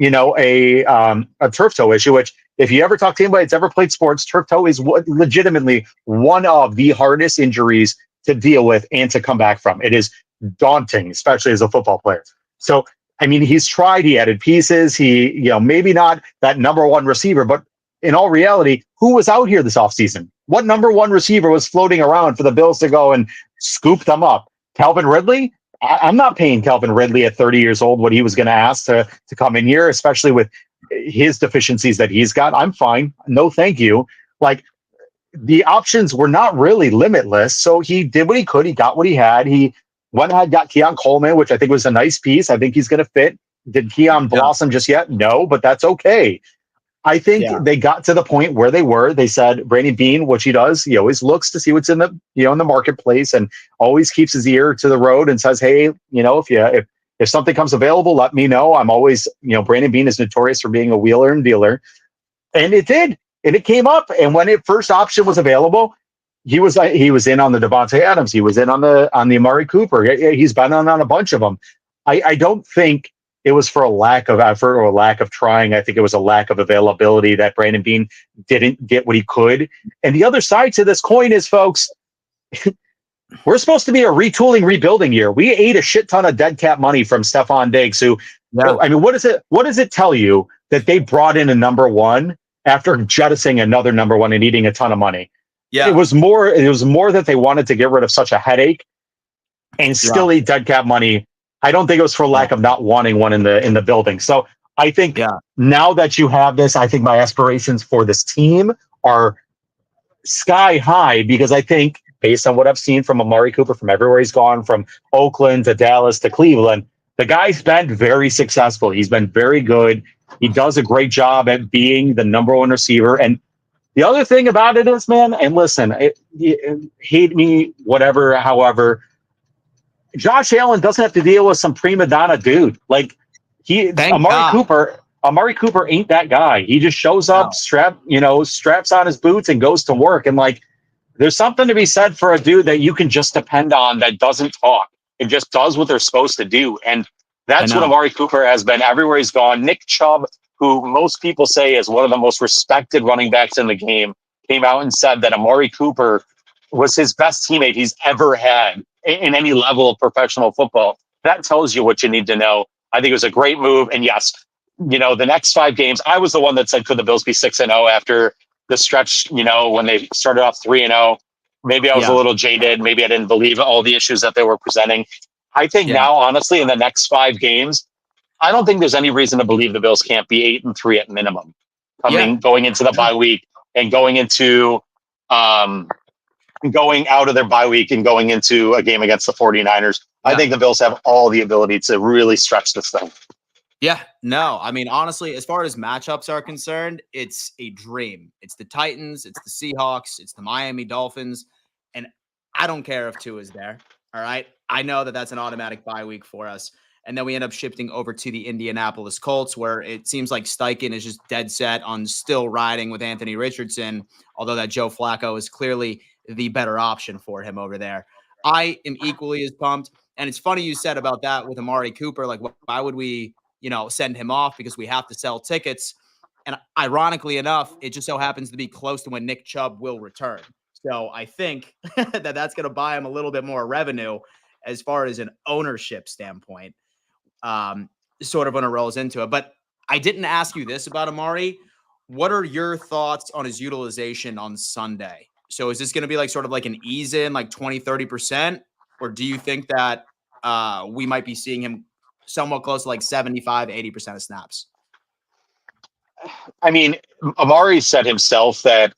a turf toe issue, which if you ever talk to anybody that's ever played sports, turf toe is legitimately one of the hardest injuries to deal with and to come back from. It is daunting, especially as a football player. So, I mean, he's tried, he added pieces, he, maybe not that number one receiver, but in all reality, who was out here this offseason? What number one receiver was floating around for the Bills to go and scoop them up? Calvin Ridley? I'm not paying Calvin Ridley at 30 years old what he was going to ask to come in here, especially with his deficiencies that he's got. I'm fine. No, thank you. Like, the options were not really limitless. So he did what he could. He got what he had. He went ahead, got Keon Coleman, which I think was a nice piece. I think he's going to fit. Did Keon blossom just yet? No, but that's okay. I think they got to the point where they were. They said, Brandon Beane, which he does, he always looks to see what's in the, in the marketplace and always keeps his ear to the road and says, hey, if something comes available, let me know. I'm always, Brandon Beane is notorious for being a wheeler and dealer. And it did. And it came up. And when it first option was available, he was in on the Devontae Adams. He was in on the Amari Cooper. He's been on a bunch of them. I don't think it was for a lack of effort or a lack of trying. I think it was a lack of availability that Brandon Beane didn't get what he could. And the other side to this coin is, folks, we're supposed to be a retooling, rebuilding year. We ate a shit ton of dead cap money from Stephon Diggs, who, I mean, what does it tell you that they brought in a number one after jettisoning another number one and eating a ton of money? Yeah, it was more that they wanted to get rid of such a headache and still eat dead cap money. I don't think it was for lack of not wanting one in the building. So I think now that you have this, I think my aspirations for this team are sky high, because I think based on what I've seen from Amari Cooper, from everywhere he's gone, from Oakland to Dallas to Cleveland, the guy's been very successful. He's been very good. He does a great job at being the number one receiver. And the other thing about it is, man, and listen, hate me, whatever, however, Josh Allen doesn't have to deal with some prima donna dude. Like, Amari Cooper ain't that guy. He just shows up, straps on his boots and goes to work. And like, there's something to be said for a dude that you can just depend on, that doesn't talk. It just does what they're supposed to do. And that's what Amari Cooper has been everywhere he's gone. Nick Chubb, who most people say is one of the most respected running backs in the game, came out and said that Amari Cooper was his best teammate he's ever had in any level of professional football. That tells you what you need to know. I think it was a great move. And yes, the next 5 games, I was the one that said, could the Bills be 6-0 after the stretch, when they started off 3-0? Maybe I was a little jaded. Maybe I didn't believe all the issues that they were presenting. I think now, honestly, in the next 5 games, I don't think there's any reason to believe the Bills can't be 8-3 at minimum, going into the bye week and going into going out of their bye week and going into a game against the 49ers. I think the Bills have all the ability to really stretch this thing. Yeah, no, I mean, honestly, as far as matchups are concerned, it's a dream. It's the Titans, it's the Seahawks, it's the Miami Dolphins, and I don't care if Tua is there. All right. I know that that's an automatic bye week for us. And then we end up shifting over to the Indianapolis Colts, where it seems like Steichen is just dead set on still riding with Anthony Richardson, although that Joe Flacco is clearly the better option for him over there. I am equally as pumped. And it's funny you said about that with Amari Cooper. Like, why would we, send him off? Because we have to sell tickets. And ironically enough, it just so happens to be close to when Nick Chubb will return. So I think that that's going to buy him a little bit more revenue as far as an ownership standpoint. Sort of when it rolls into it. But I didn't ask you this about Amari. What are your thoughts on his utilization on Sunday? So is this going to be like sort of like an ease in, like 20-30%? Or do you think that we might be seeing him somewhat close to like 75, 80% of snaps. I mean, Amari said himself that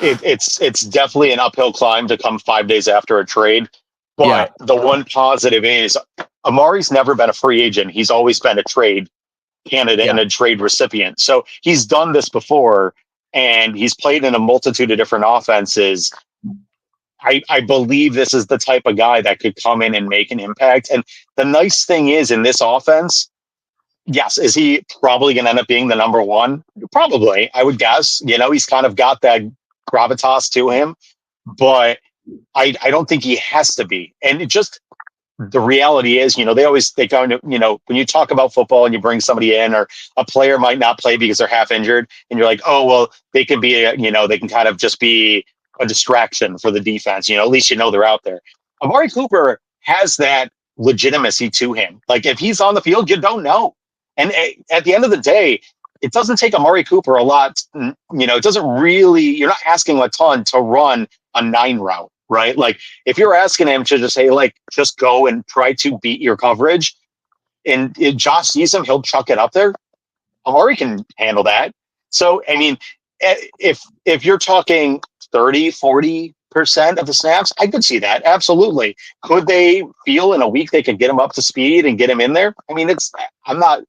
it's definitely an uphill climb to come 5 days after a trade. But the one positive is Amari's never been a free agent. He's always been a trade candidate and a trade recipient. So he's done this before, and he's played in a multitude of different offenses. I believe this is the type of guy that could come in and make an impact. And the nice thing is, in this offense, yes, is he probably going to end up being the number one? Probably, I would guess. He's kind of got that gravitas to him, but I don't think he has to be. And it just, the reality is, they kind of, when you talk about football and you bring somebody in, or a player might not play because they're half injured, and you're like, oh, well, they can be, they can kind of just be a distraction for the defense. At least they're out there. Amari Cooper has that legitimacy to him. Like, if he's on the field, you don't know. And at the end of the day, it doesn't take Amari Cooper a lot. It doesn't really, you're not asking a ton to run a 9 route, right? Like, if you're asking him to just say, like, just go and try to beat your coverage, and if Josh sees him, he'll chuck it up there. Amari can handle that. So, I mean, if you're talking 30, 40% of the snaps, I could see that. Absolutely. Could they feel in a week they could get him up to speed and get him in there? I mean, I'm not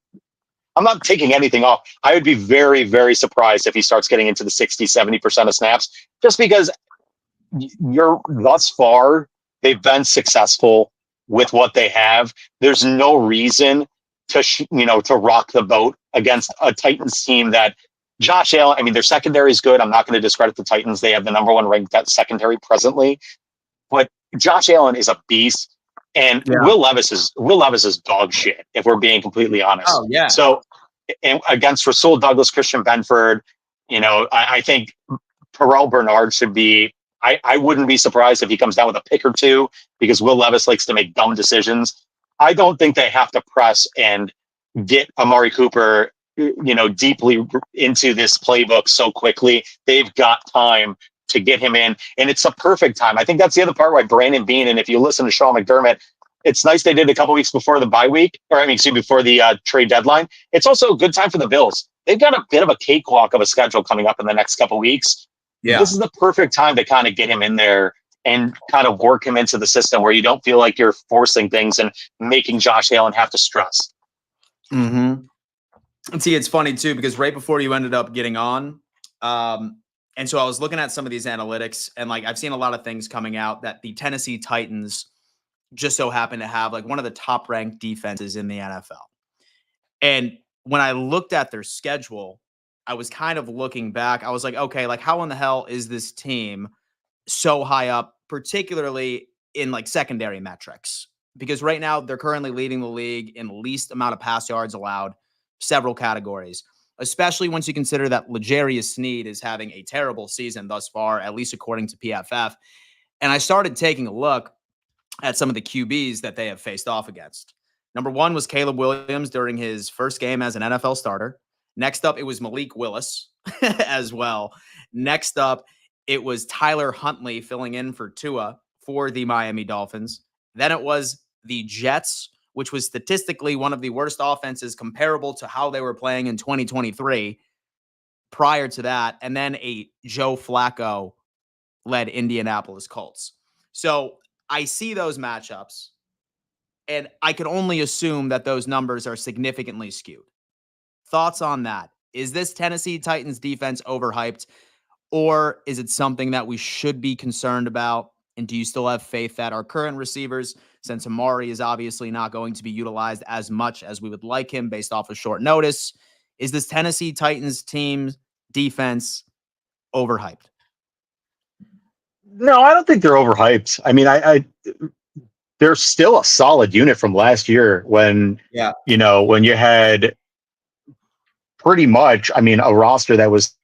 taking anything off. I would be very, very surprised if he starts getting into the 60, 70% of snaps, just because thus far, they've been successful with what they have. There's no reason to rock the boat against a Titans team that Josh Allen, I mean, their secondary is good. I'm not going to discredit the Titans. They have the number one ranked secondary presently, but Josh Allen is a beast. And Will Levis is dog shit, if we're being completely honest. Oh, yeah. So, and against Rasul Douglas, Christian Benford, I think Terrell Bernard should be. I wouldn't be surprised if he comes down with a pick or two, because Will Levis likes to make dumb decisions. I don't think they have to press and get Amari Cooper, deeply into this playbook so quickly. They've got time to get him in, and it's a perfect time. I think that's the other part why Brandon Beane, and if you listen to Sean McDermott, it's nice they did a couple weeks before the bye week, before the trade deadline. It's also a good time for the Bills. They've got a bit of a cakewalk of a schedule coming up in the next couple weeks. Yeah. This is the perfect time to kind of get him in there and kind of work him into the system where you don't feel like you're forcing things and making Josh Allen have to stress. Mm-hmm. And see, it's funny too, because right before you ended up getting on, and so I was looking at some of these analytics, and like I've seen a lot of things coming out that the Tennessee Titans just so happen to have like one of the top ranked defenses in the NFL. And when I looked at their schedule, I was kind of looking back. I was like, okay, like how in the hell is this team so high up, particularly in like secondary metrics? Because right now they're currently leading the league in least amount of pass yards allowed, several categories, especially once you consider that L'Jarius Sneed is having a terrible season thus far, at least according to PFF. And I started taking a look at some of the QBs that they have faced off against. Number one was Caleb Williams during his first game as an NFL starter. Next up, it was Malik Willis as well. Next up, it was Tyler Huntley filling in for Tua for the Miami Dolphins. Then it was the Jets, which was statistically one of the worst offenses comparable to how they were playing in 2023 prior to that. And then a Joe Flacco-led Indianapolis Colts. So I see those matchups, and I can only assume that those numbers are significantly skewed. Thoughts on that? Is this Tennessee Titans defense overhyped, or is it something that we should be concerned about? And do you still have faith that our current receivers, since Amari is obviously not going to be utilized as much as we would like him based off of short notice, is this Tennessee Titans team defense overhyped? No, I don't think they're overhyped. I mean, they're still a solid unit from last year when you had pretty much, a roster that was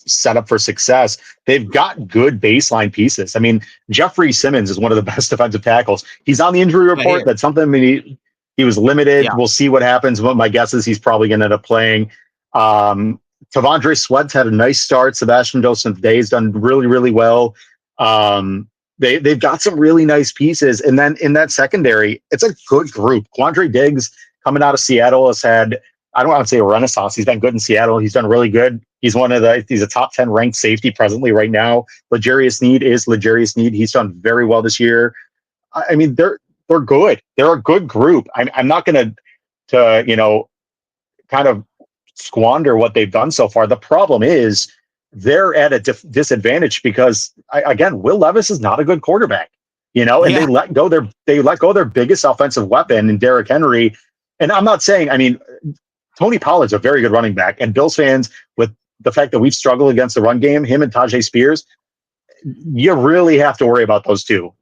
set up for success. They've got good baseline pieces. I mean, Jeffrey Simmons is one of the best defensive tackles. He's on the injury report. That's something. He was limited. Yeah. We'll see what happens. But my guess is he's probably going to end up playing. Tavondre Sweat's had a nice start. Sebastian Dos-Sant's done really, really well. They've got some really nice pieces. And then in that secondary, it's a good group. Quandre Diggs coming out of Seattle has had, I don't want to say a renaissance. He's been good in Seattle. He's done really good. He's he's a top 10 ranked safety presently right now. L'Jarius Sneed is L'Jarius Sneed. He's done very well this year. I mean, they're good. They're a good group. I'm not going to kind of squander what they've done so far. The problem is they're at a disadvantage because again, Will Levis is not a good quarterback, and they let go their biggest offensive weapon in Derrick Henry. And I'm not saying, Tony Pollard's a very good running back, and Bills fans, with the fact that we've struggled against the run game, him and Tajay Spears, you really have to worry about those two.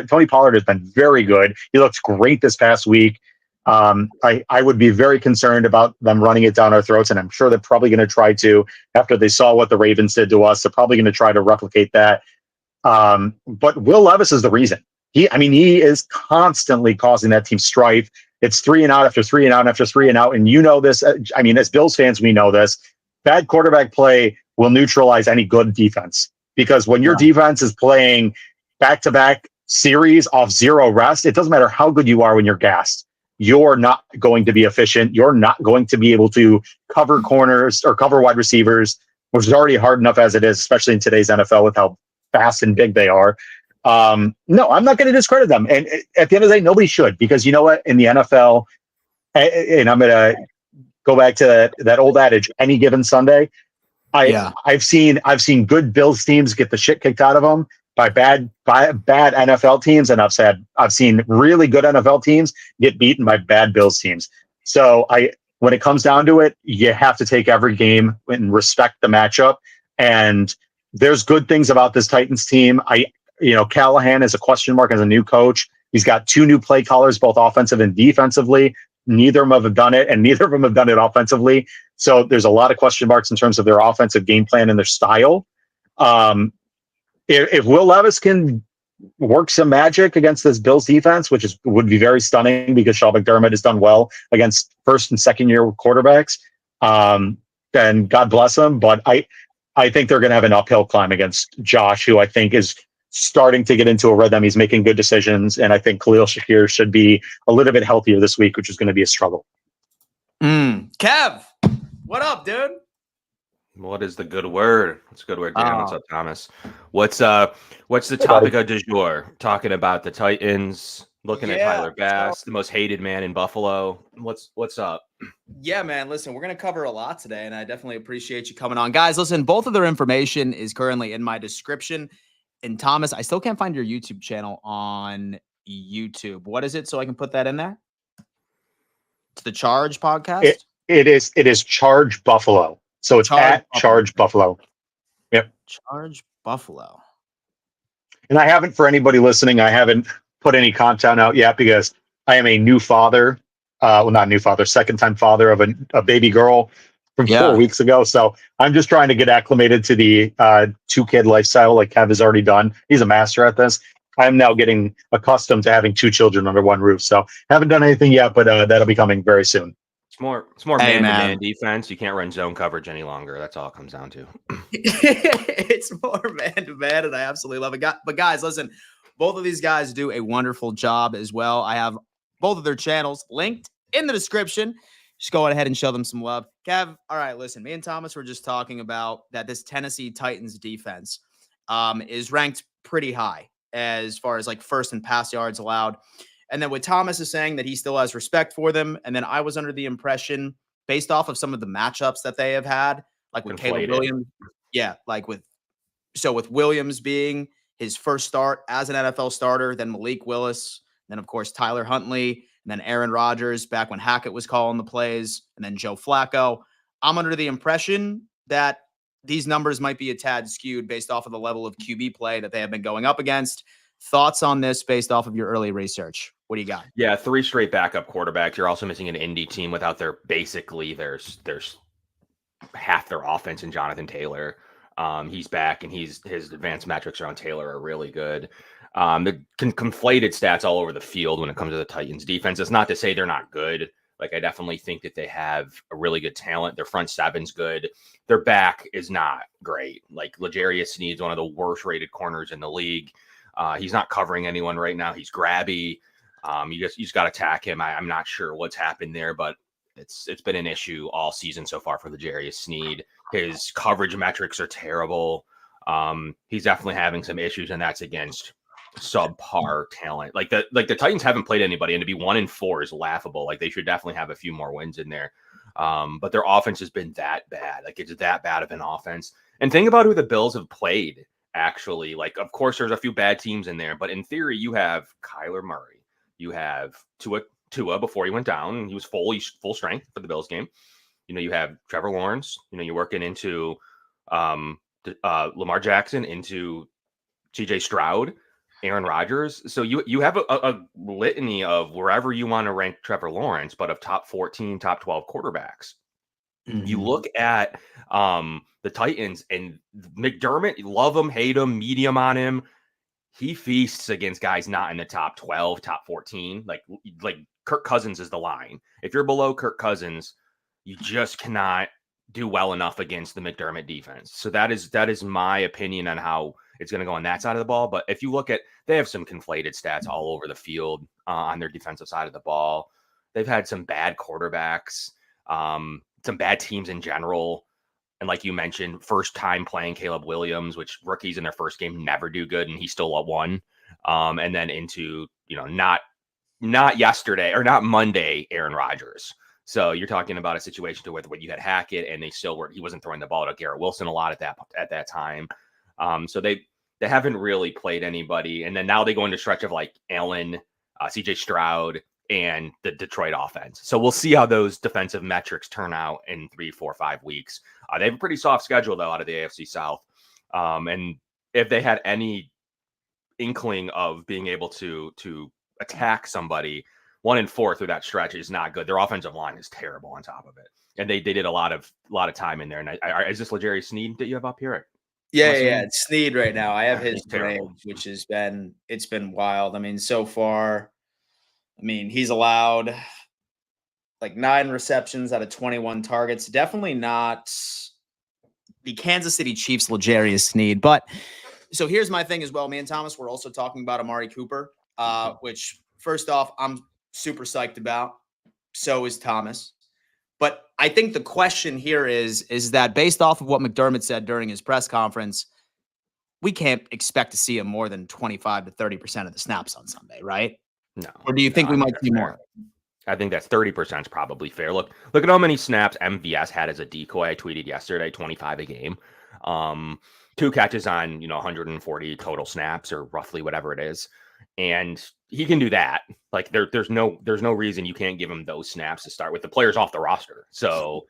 Tony Pollard has been very good. He looks great this past week. I would be very concerned about them running it down our throats, and I'm sure they're probably going to try to, after they saw what the Ravens did to us. They're probably going to try to replicate that. But Will Levis is the reason. He is constantly causing that team strife. It's 3 and out after 3 and out after 3 and out. And this. As Bills fans, we know this. Bad quarterback play will neutralize any good defense, because when your defense is playing back-to-back series off zero rest, it doesn't matter how good you are when you're gassed. You're not going to be efficient. You're not going to be able to cover corners or cover wide receivers, which is already hard enough as it is, especially in today's NFL with how fast and big they are. No, I'm not going to discredit them. And at the end of the day, nobody should, because you know what? In the NFL, and I'm going to go back to that old adage, any given Sunday, I've seen good Bills teams get the shit kicked out of them by bad NFL teams, and I've seen really good NFL teams get beaten by bad Bills teams. So when it comes down to it, you have to take every game and respect the matchup. And there's good things about this Titans team. Callahan is a question mark as a new coach. He's got 2 new play callers, both offensive and defensively. Neither of them have done it, and neither of them have done it offensively. So there's a lot of question marks in terms of their offensive game plan and their style. If Will Levis can work some magic against this Bills defense, which would be very stunning, because Sean McDermott has done well against first and second year quarterbacks, then God bless him. But I think they're going to have an uphill climb against Josh, who I think is starting to get into a rhythm. He's making good decisions, and I think Khalil Shakir should be a little bit healthier this week, which is going to be a struggle. Kev, what up, dude? What is the good word? What's a good word, Dan? What's up, Thomas? What's the topic of du jour? Talking about the Titans, looking at Tyler Bass, the most hated man in Buffalo. What's up? Yeah, man. Listen, we're going to cover a lot today, and I definitely appreciate you coming on. Guys, listen, both of their information is currently in my description. And Thomas, I still can't find your YouTube channel on YouTube. What is it, so I can put that in there? It's the Charge podcast? It is Charge Buffalo. So it's Charge Buffalo. Yep. Charge Buffalo. And for anybody listening, I haven't put any content out yet, because I am a new father. Not new father, second-time father of a baby girl from 4 weeks ago. So I'm just trying to get acclimated to the 2-kid lifestyle like Kev has already done. He's a master at this. I'm now getting accustomed to having 2 children under one roof. So haven't done anything yet, but that'll be coming very soon. It's more man-to-man defense. You can't run zone coverage any longer. That's all it comes down to. It's more man-to-man, and I absolutely love it. But guys, listen, both of these guys do a wonderful job as well. I have both of their channels linked in the description. Just go ahead and show them some love. Kev, all right, listen, me and Thomas were just talking about that this Tennessee Titans defense is ranked pretty high as far as like first and pass yards allowed. And then what Thomas is saying, that he still has respect for them. And then I was under the impression, based off of some of the matchups that they have had, like with Caleb Williams. Yeah, with Williams being his first start as an NFL starter, then Malik Willis, then of course Tyler Huntley, and then Aaron Rodgers back when Hackett was calling the plays, and then Joe Flacco. I'm under the impression that these numbers might be a tad skewed based off of the level of QB play that they have been going up against. Thoughts on this based off of your early research? What do you got? Yeah, 3 straight backup quarterbacks. You're also missing an Indy team without their there's half their offense in Jonathan Taylor. He's back, and his advanced metrics around Taylor are really good. The conflated stats all over the field when it comes to the Titans defense. It's not to say they're not good. Like, I definitely think that they have a really good talent. Their front seven's good. Their back is not great. Like, L'Jarius Sneed's one of the worst rated corners in the league. He's not covering anyone right now. He's grabby. You just got to attack him. I'm not sure what's happened there, but it's been an issue all season so far for L'Jarius Sneed. His coverage metrics are terrible. He's definitely having some issues, and that's against subpar talent. Like the Titans haven't played anybody, and to be 1-4 is laughable. Like they should definitely have a few more wins in there. But their offense has been that bad. Like it's that bad of an offense. And think about who the Bills have played. Actually, like of course there's a few bad teams in there, but in theory you have Kyler Murray, you have Tua before he went down. He was full strength for the Bills game. You have Trevor Lawrence. You're working into Lamar Jackson, into CJ Stroud, Aaron Rodgers. So you have a litany of wherever you want to rank Trevor Lawrence, but of top 14, top 12 quarterbacks. Mm-hmm. You look at the Titans and McDermott, love him, hate him, medium on him. He feasts against guys not in the top 12, top 14. Like Kirk Cousins is the line. If you're below Kirk Cousins, you just cannot do well enough against the McDermott defense. So that is my opinion on how it's going to go on that side of the ball. But if you look at, they have some conflated stats all over the field on their defensive side of the ball. They've had some bad quarterbacks, some bad teams in general. And like you mentioned, first time playing Caleb Williams, which rookies in their first game never do good, and he still won. And then into, not yesterday or not Monday, Aaron Rodgers. So you're talking about a situation to where you had Hackett and he wasn't throwing the ball to Garrett Wilson a lot at that time. So they haven't really played anybody. And then now they go into stretch of like Allen, CJ Stroud, and the Detroit offense. So we'll see how those defensive metrics turn out in 3, 4, 5 weeks. They have a pretty soft schedule though out of the AFC South. And if they had any inkling of being able to attack somebody, 1-4 through that stretch is not good. Their offensive line is terrible on top of it. And they did a lot of time in there. And is this L'Jarius Sneed that you have up here? Yeah, it's Sneed right now. I have his grade, which it's been wild. I mean, so far, he's allowed like 9 receptions out of 21 targets. Definitely not the Kansas City Chiefs L'Jarius Sneed. But so here's my thing as well. Me and Thomas were also talking about Amari Cooper, which first off, I'm super psyched about. So is Thomas. But I think the question here is that based off of what McDermott said during his press conference, we can't expect to see him more than 25 to 30% of the snaps on Sunday, right? No. Or do you think we might see more? I think that's 30% is probably fair. Look at how many snaps MVS had as a decoy. I tweeted yesterday, 25 a game. 2 catches on, 140 total snaps or roughly whatever it is. And he can do that. Like there's no reason you can't give him those snaps to start with. The player's off the roster. So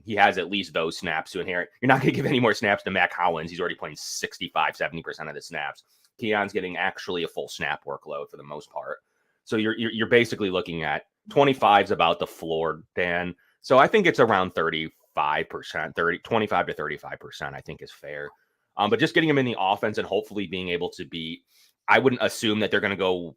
he has at least those snaps to inherit. You're not going to give any more snaps to Mac Hollins. He's already playing 65, 70% of the snaps. Keon's getting actually a full snap workload for the most part. So you're basically looking at 25 is about the floor, Dan. So I think it's around 35%, 25 to 35%, I think is fair. But just getting him in the offense and hopefully being able to be, I wouldn't assume that they're going to go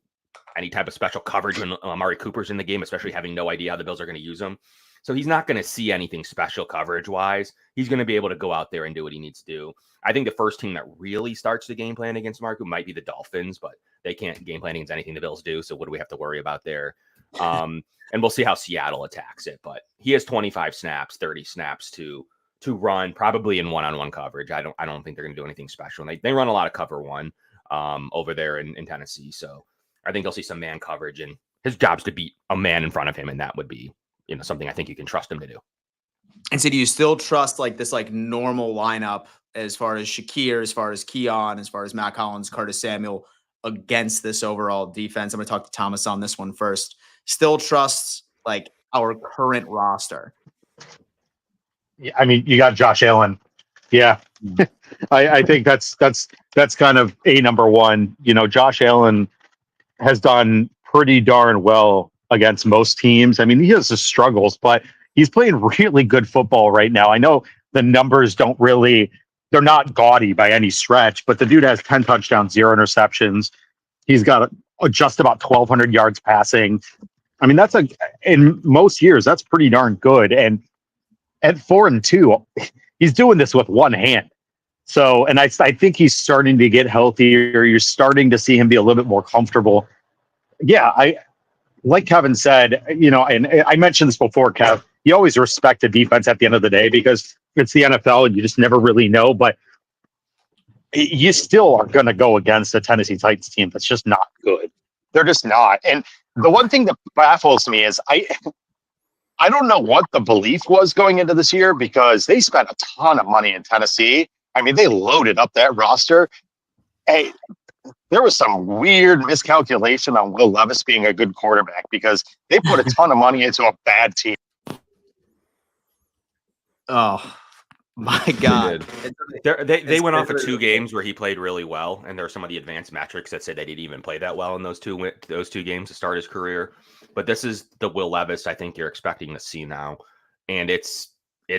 any type of special coverage when Amari Cooper's in the game, especially having no idea how the Bills are going to use him. So he's not going to see anything special coverage-wise. He's going to be able to go out there and do what he needs to do. I think the first team that really starts the game plan against Amari Cooper might be the Dolphins, but they can't game plan against anything the Bills do, so what do we have to worry about there? And we'll see how Seattle attacks it. But he has 25 snaps, 30 snaps to run, probably in one-on-one coverage. I don't think they're going to do anything special. And they run a lot of cover one over there in Tennessee. So I think they'll see some man coverage, and his job's to beat a man in front of him, and that would be something I think you can trust him to do. And so do you still trust this normal lineup as far as Shakir, as far as Keon, as far as Mac Hollins, Curtis Samuel against this overall defense? I'm going to talk to Thomas on this one first. Still trusts our current roster. Yeah, you got Josh Allen. Yeah. I think that's kind of a number one. Josh Allen has done pretty darn well against most teams. He has his struggles, but he's playing really good football right now. I know the numbers they're not gaudy by any stretch, but the dude has 10 touchdowns, 0 interceptions. He's got just about 1,200 yards passing. That's in most years, that's pretty darn good. And at 4-2, he's doing this with one hand. So, and I think he's starting to get healthier. You're starting to see him be a little bit more comfortable. Yeah, like Kevin said, and I mentioned this before, Kev, you always respect the defense at the end of the day because it's the NFL and you just never really know. But you still are going to go against a Tennessee Titans team that's just not good. They're just not. And the one thing that baffles me is I don't know what the belief was going into this year because they spent a ton of money in Tennessee. I mean, they loaded up that roster. Hey, there was some weird miscalculation on Will Levis being a good quarterback because they put a ton of money into a bad team. Oh my God. They went off of 2 games where he played really well, and there are some of the advanced metrics that said they didn't even play that well in those two games to start his career. But this is the Will Levis I think you're expecting to see now, and it's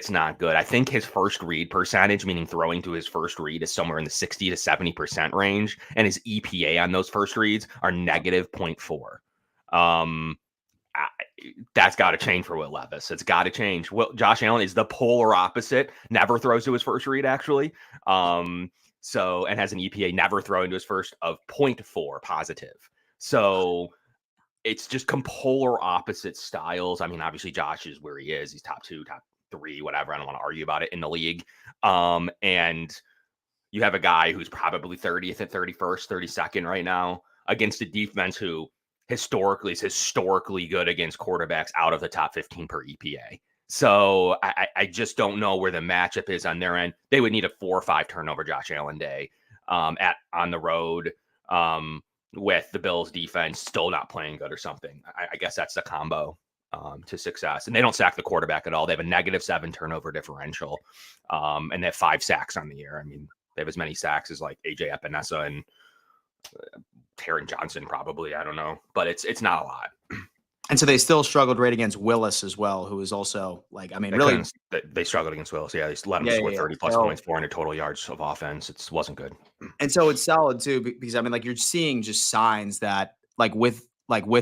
not good. I think his first read percentage, meaning throwing to his first read, is somewhere in the 60 to 70% range, and his EPA on those first reads are negative 0.4. That's got to change for Will Levis. It's got to change. Josh Allen is the polar opposite. Never throws to his first read, actually. And has an EPA never throwing to his first of 0.4 positive. So it's just polar opposite styles. I mean, obviously Josh is where he is. He's top 2, top 3, whatever. I don't want to argue about it in the league. And you have a guy who's probably 30th and 31st, 32nd right now against a defense who is historically good against quarterbacks out of the top 15 per EPA. So I just don't know where the matchup is on their end. They would need a 4 or 5 turnover Josh Allen day on the road with the Bills defense still not playing good or something. I guess that's the combo to success. And they don't sack the quarterback at all. They have a -7 turnover differential, and they have 5 sacks on the year. I mean, they have as many sacks as like AJ Epinesa and Taron Johnson probably. I don't know, but it's not a lot. And so they still struggled right against Willis as well, who is also really they struggled against Willis. Yeah, they let him score 30 plus points, 400 total yards of offense. It wasn't good. And so it's solid too, because I mean, you're seeing just signs that with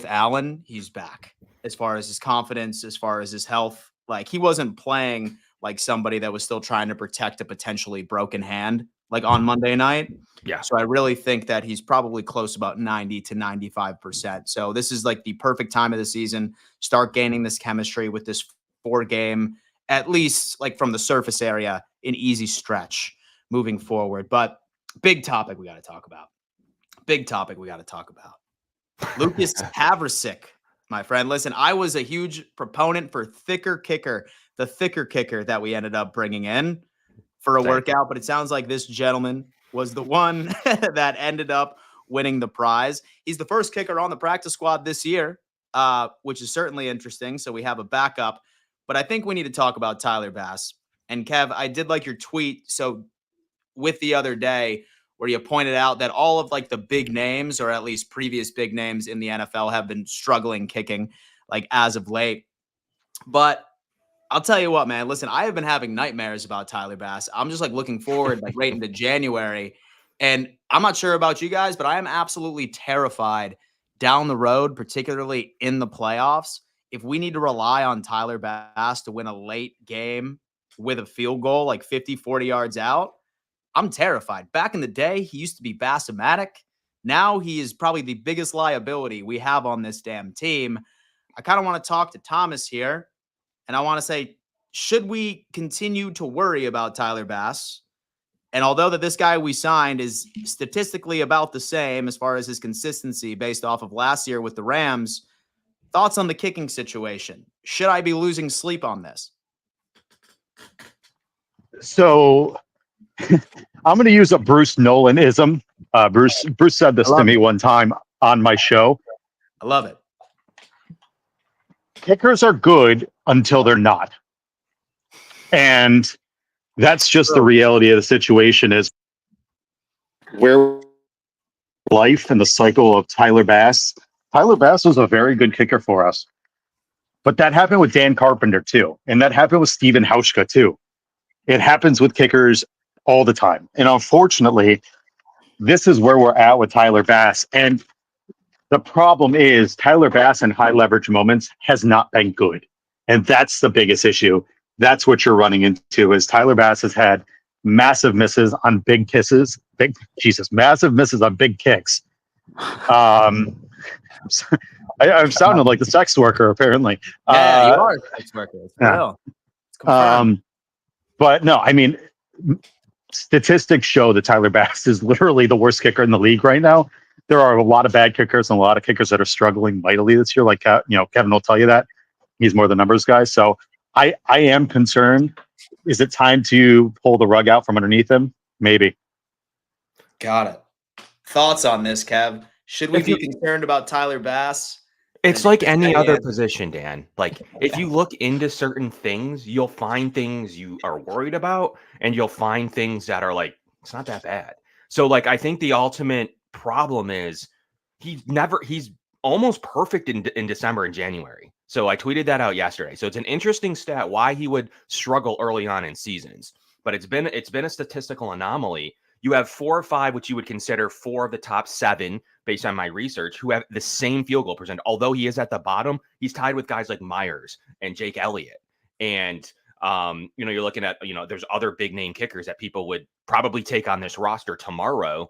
Allen, he's back as far as his confidence, as far as his health. He wasn't playing like somebody that was still trying to protect a potentially broken hand on Monday night. Yeah. So I really think that he's probably close about 90 to 95%. So this is the perfect time of the season. Start gaining this chemistry with this 4-game, at least from the surface area, an easy stretch moving forward. But big topic we got to talk about. Lucas Havrisik, my friend. Listen, I was a huge proponent for the thicker kicker that we ended up bringing in for a workout, but it sounds like this gentleman was the one that ended up winning the prize. He's the first kicker on the practice squad this year, which is certainly interesting. So we have a backup, but I think we need to talk about Tyler Bass. And Kev, I did like your tweet. So with the other day where you pointed out that all of the big names, or at least previous big names in the NFL, have been struggling kicking as of late. But I'll tell you what, man, listen, I have been having nightmares about Tyler Bass. I'm just looking forward right into January. And I'm not sure about you guys, but I am absolutely terrified down the road, particularly in the playoffs. If we need to rely on Tyler Bass to win a late game with a field goal 50, 40 yards out, I'm terrified. Back in the day, he used to be Bass-O-Matic. Now he is probably the biggest liability we have on this damn team. I kind of want to talk to Thomas here. And I want to say, should we continue to worry about Tyler Bass? And although that this guy we signed is statistically about the same as far as his consistency based off of last year with the Rams, thoughts on the kicking situation? Should I be losing sleep on this? So I'm going to use a Bruce Nolan-ism. Bruce said this to me one time on my show. I love it. Kickers are good until they're not. And that's just the reality of the situation is where life and the cycle of Tyler Bass. Tyler Bass was a very good kicker for us. But that happened with Dan Carpenter too. And that happened with Steven Hauschka too. It happens with kickers all the time. And unfortunately, this is where we're at with Tyler Bass. And the problem is Tyler Bass in high leverage moments has not been good. And that's the biggest issue. That's what you're running into is Tyler Bass has had massive misses on massive misses on big kicks. I'm sounding like the sex worker, apparently. Yeah, you are a sex worker. It's yeah. real. It's confirmed. But no, I mean, statistics show that Tyler Bass is literally the worst kicker in the league right now. There are a lot of bad kickers and a lot of kickers that are struggling mightily this year. Like, Kevin will tell you that he's more the numbers guy. So I am concerned. Is it time to pull the rug out from underneath him? Maybe. Got it. Thoughts on this, Kev? Should we If be you- concerned about Tyler Bass? It's And like any stay other in? position, Dan. Like if you look into certain things, you'll find things you are worried about, and you'll find things that are like, it's not that bad. So like I think the ultimate problem is he's almost perfect in December and January. So I tweeted that out yesterday. So it's an interesting stat why he would struggle early on in seasons. But it's been a statistical anomaly. You have 4 or 5, which you would consider 4 of the top 7, based on my research, who have the same field goal percent. Although he is at the bottom, he's tied with guys like Myers and Jake Elliott. And, you're looking at, there's other big name kickers that people would probably take on this roster tomorrow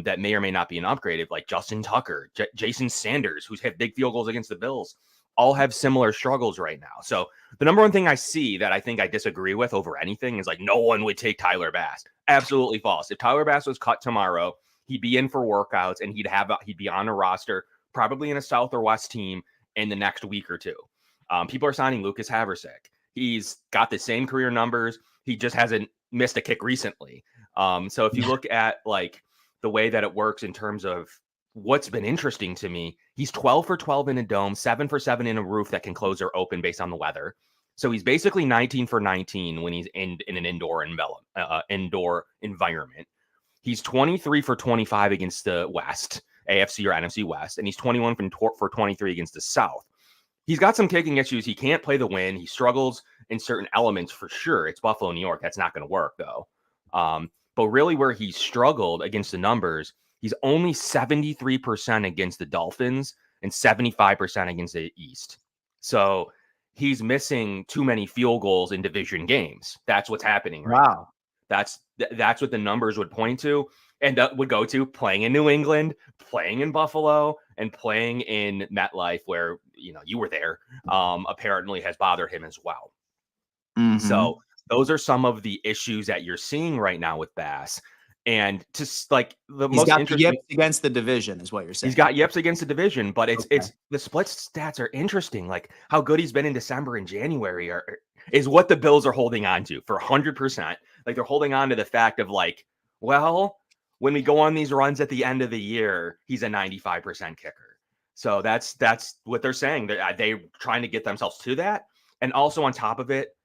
that may or may not be an upgrade, like Justin Tucker, Jason Sanders, who's had big field goals against the Bills, all have similar struggles right now. So the number one thing I see that I think I disagree with over anything is like no one would take Tyler Bass. Absolutely false. If Tyler Bass was cut tomorrow, he'd be in for workouts and he'd be on a roster, probably in a South or West team in the next week or two. People are signing Lucas Haversick. He's got the same career numbers. He just hasn't missed a kick recently. So if you look at like the way that it works in terms of what's been interesting to me, he's 12 for 12 in a dome, 7 for 7 in a roof that can close or open based on the weather. So he's basically 19 for 19 when he's in an indoor environment. He's 23 for 25 against the West, AFC or NFC West, and he's 21 for 23 against the South. He's got some kicking issues. He can't play the wind. He struggles in certain elements for sure. It's Buffalo, New York. That's not going to work, though. But really where he struggled against the numbers, he's only 73% against the Dolphins and 75% against the East. So he's missing too many field goals in division games. That's what's happening right now. That's what the numbers would point to, and that would go to playing in New England, playing in Buffalo, and playing in MetLife, where you were there. Apparently has bothered him as well. Mhm. So those are some of the issues that you're seeing right now with Bass. And just like the He's most got the interesting, yips against the division, is what you're saying. he's got yips against the division, but it's Okay. it's the split stats are interesting. Like how good he's been in December and January is what the Bills are holding on to for 100%. Like they're holding on to the fact of like, well, when we go on these runs at the end of the year, he's a 95% kicker. So that's what they're saying. They're trying to get themselves to that. And also on top of it,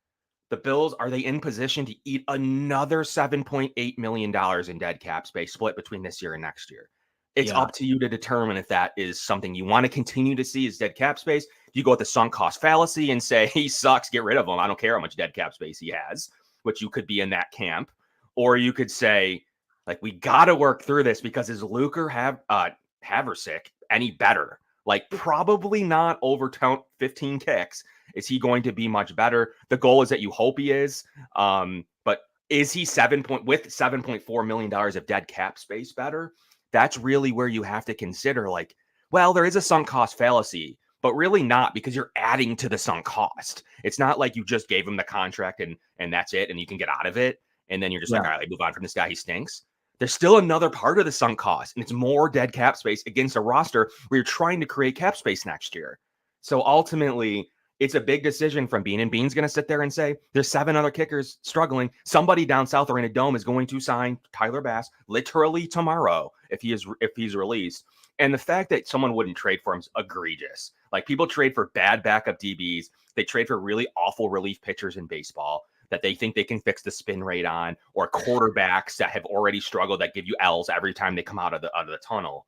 the Bills, are they in position to eat another $7.8 million in dead cap space split between this year and next year? It's Yeah. up to you to determine if that is something you want to continue to see as dead cap space. Do you go with the sunk cost fallacy and say, he sucks, get rid of him, I don't care how much dead cap space he has, which you could be in that camp. Or you could say, like, we got to work through this because is Luker Haversick any better? Like, probably not over 15 kicks. Is he going to be much better? The goal is that you hope he is. But is he with $7.4 million of dead cap space better? That's really where you have to consider, like, well, there is a sunk cost fallacy, but really not, because you're adding to the sunk cost. It's not like you just gave him the contract and that's it, and you can get out of it. And then you're just like, all right, move on from this guy. He stinks. There's still another part of the sunk cost, and it's more dead cap space against a roster where you're trying to create cap space next year. So ultimately, it's a big decision from Bean, and Bean's going to sit there and say, there's 7 other kickers struggling. Somebody down south or in a dome is going to sign Tyler Bass literally tomorrow if he's released. And the fact that someone wouldn't trade for him is egregious. Like, people trade for bad backup DBs. They trade for really awful relief pitchers in baseball that they think they can fix the spin rate on, or quarterbacks that have already struggled that give you L's every time they come out of the tunnel.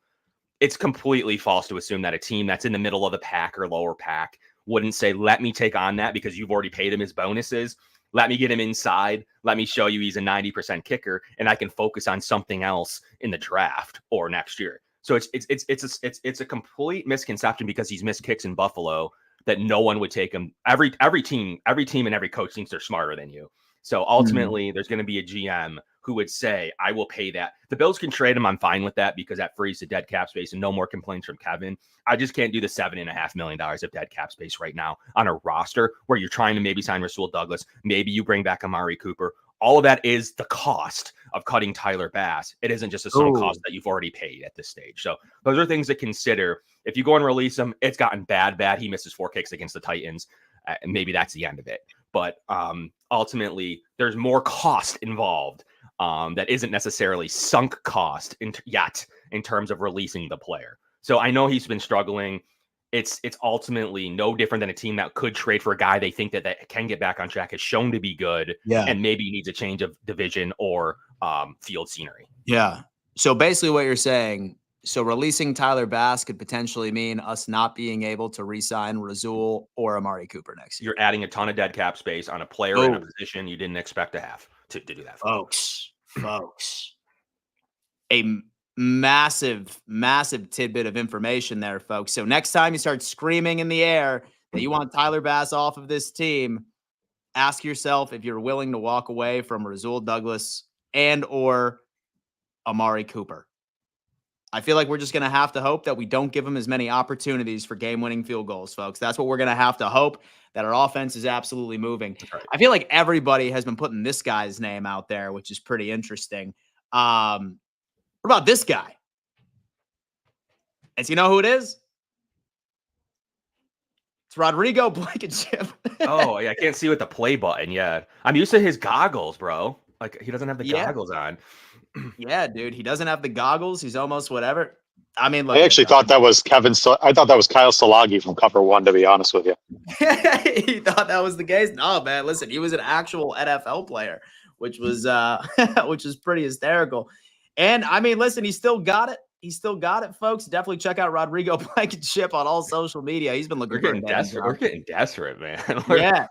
It's completely false to assume that a team that's in the middle of the pack or lower pack wouldn't say, let me take on that because you've already paid him his bonuses. Let me get him inside. Let me show you he's a 90% kicker, and I can focus on something else in the draft or next year. So it's a complete misconception because he's missed kicks in Buffalo that no one would take him. Every team and every coach thinks they're smarter than you. So ultimately, there's going to be a GM who would say, I will pay that. The Bills can trade him. I'm fine with that because that frees the dead cap space and no more complaints from Kevin. I just can't do the $7.5 million of dead cap space right now on a roster where you're trying to maybe sign Rasul Douglas. Maybe you bring back Amari Cooper. All of that is the cost of cutting Tyler Bass. It isn't just a sunk cost that you've already paid at this stage. So those are things to consider. If you go and release him, it's gotten bad. He misses 4 kicks against the Titans. And maybe that's the end of it. But ultimately, there's more cost involved that isn't necessarily sunk cost yet in terms of releasing the player. So I know he's been struggling. It's ultimately no different than a team that could trade for a guy they think that can get back on track, has shown to be good, and maybe needs a change of division or field scenery. Yeah. So basically what you're saying, so releasing Tyler Bass could potentially mean us not being able to re-sign Rasul or Amari Cooper next year. You're adding a ton of dead cap space on a player in a position you didn't expect to have to do that. Folks, a massive tidbit of information there, folks. So next time you start screaming in the air that you want Tyler Bass off of this team, ask yourself if you're willing to walk away from Rasul Douglas and or Amari Cooper. I feel like we're just going to have to hope that we don't give him as many opportunities for game-winning field goals, folks. That's what we're going to have to hope, that our offense is absolutely moving. Right. I feel like everybody has been putting this guy's name out there, which is pretty interesting. What about this guy? And so you know who it is? It's Rodrigo Blankenship. Oh, yeah, I can't see with the play button. Yeah, I'm used to his goggles, bro. Like, he doesn't have the goggles on. Yeah, dude, he doesn't have the goggles. He's almost whatever. I mean, look, I actually thought that was I thought that was Kyle Salagi from Cover One, to be honest with you. He thought that was the case. No, man, listen, he was an actual NFL player, which was pretty hysterical. And I mean, listen, he still got it. He still got it, folks. Definitely check out Rodrigo Blankenship on all social media. He's been looking We're getting desperate. We're getting desperate, man.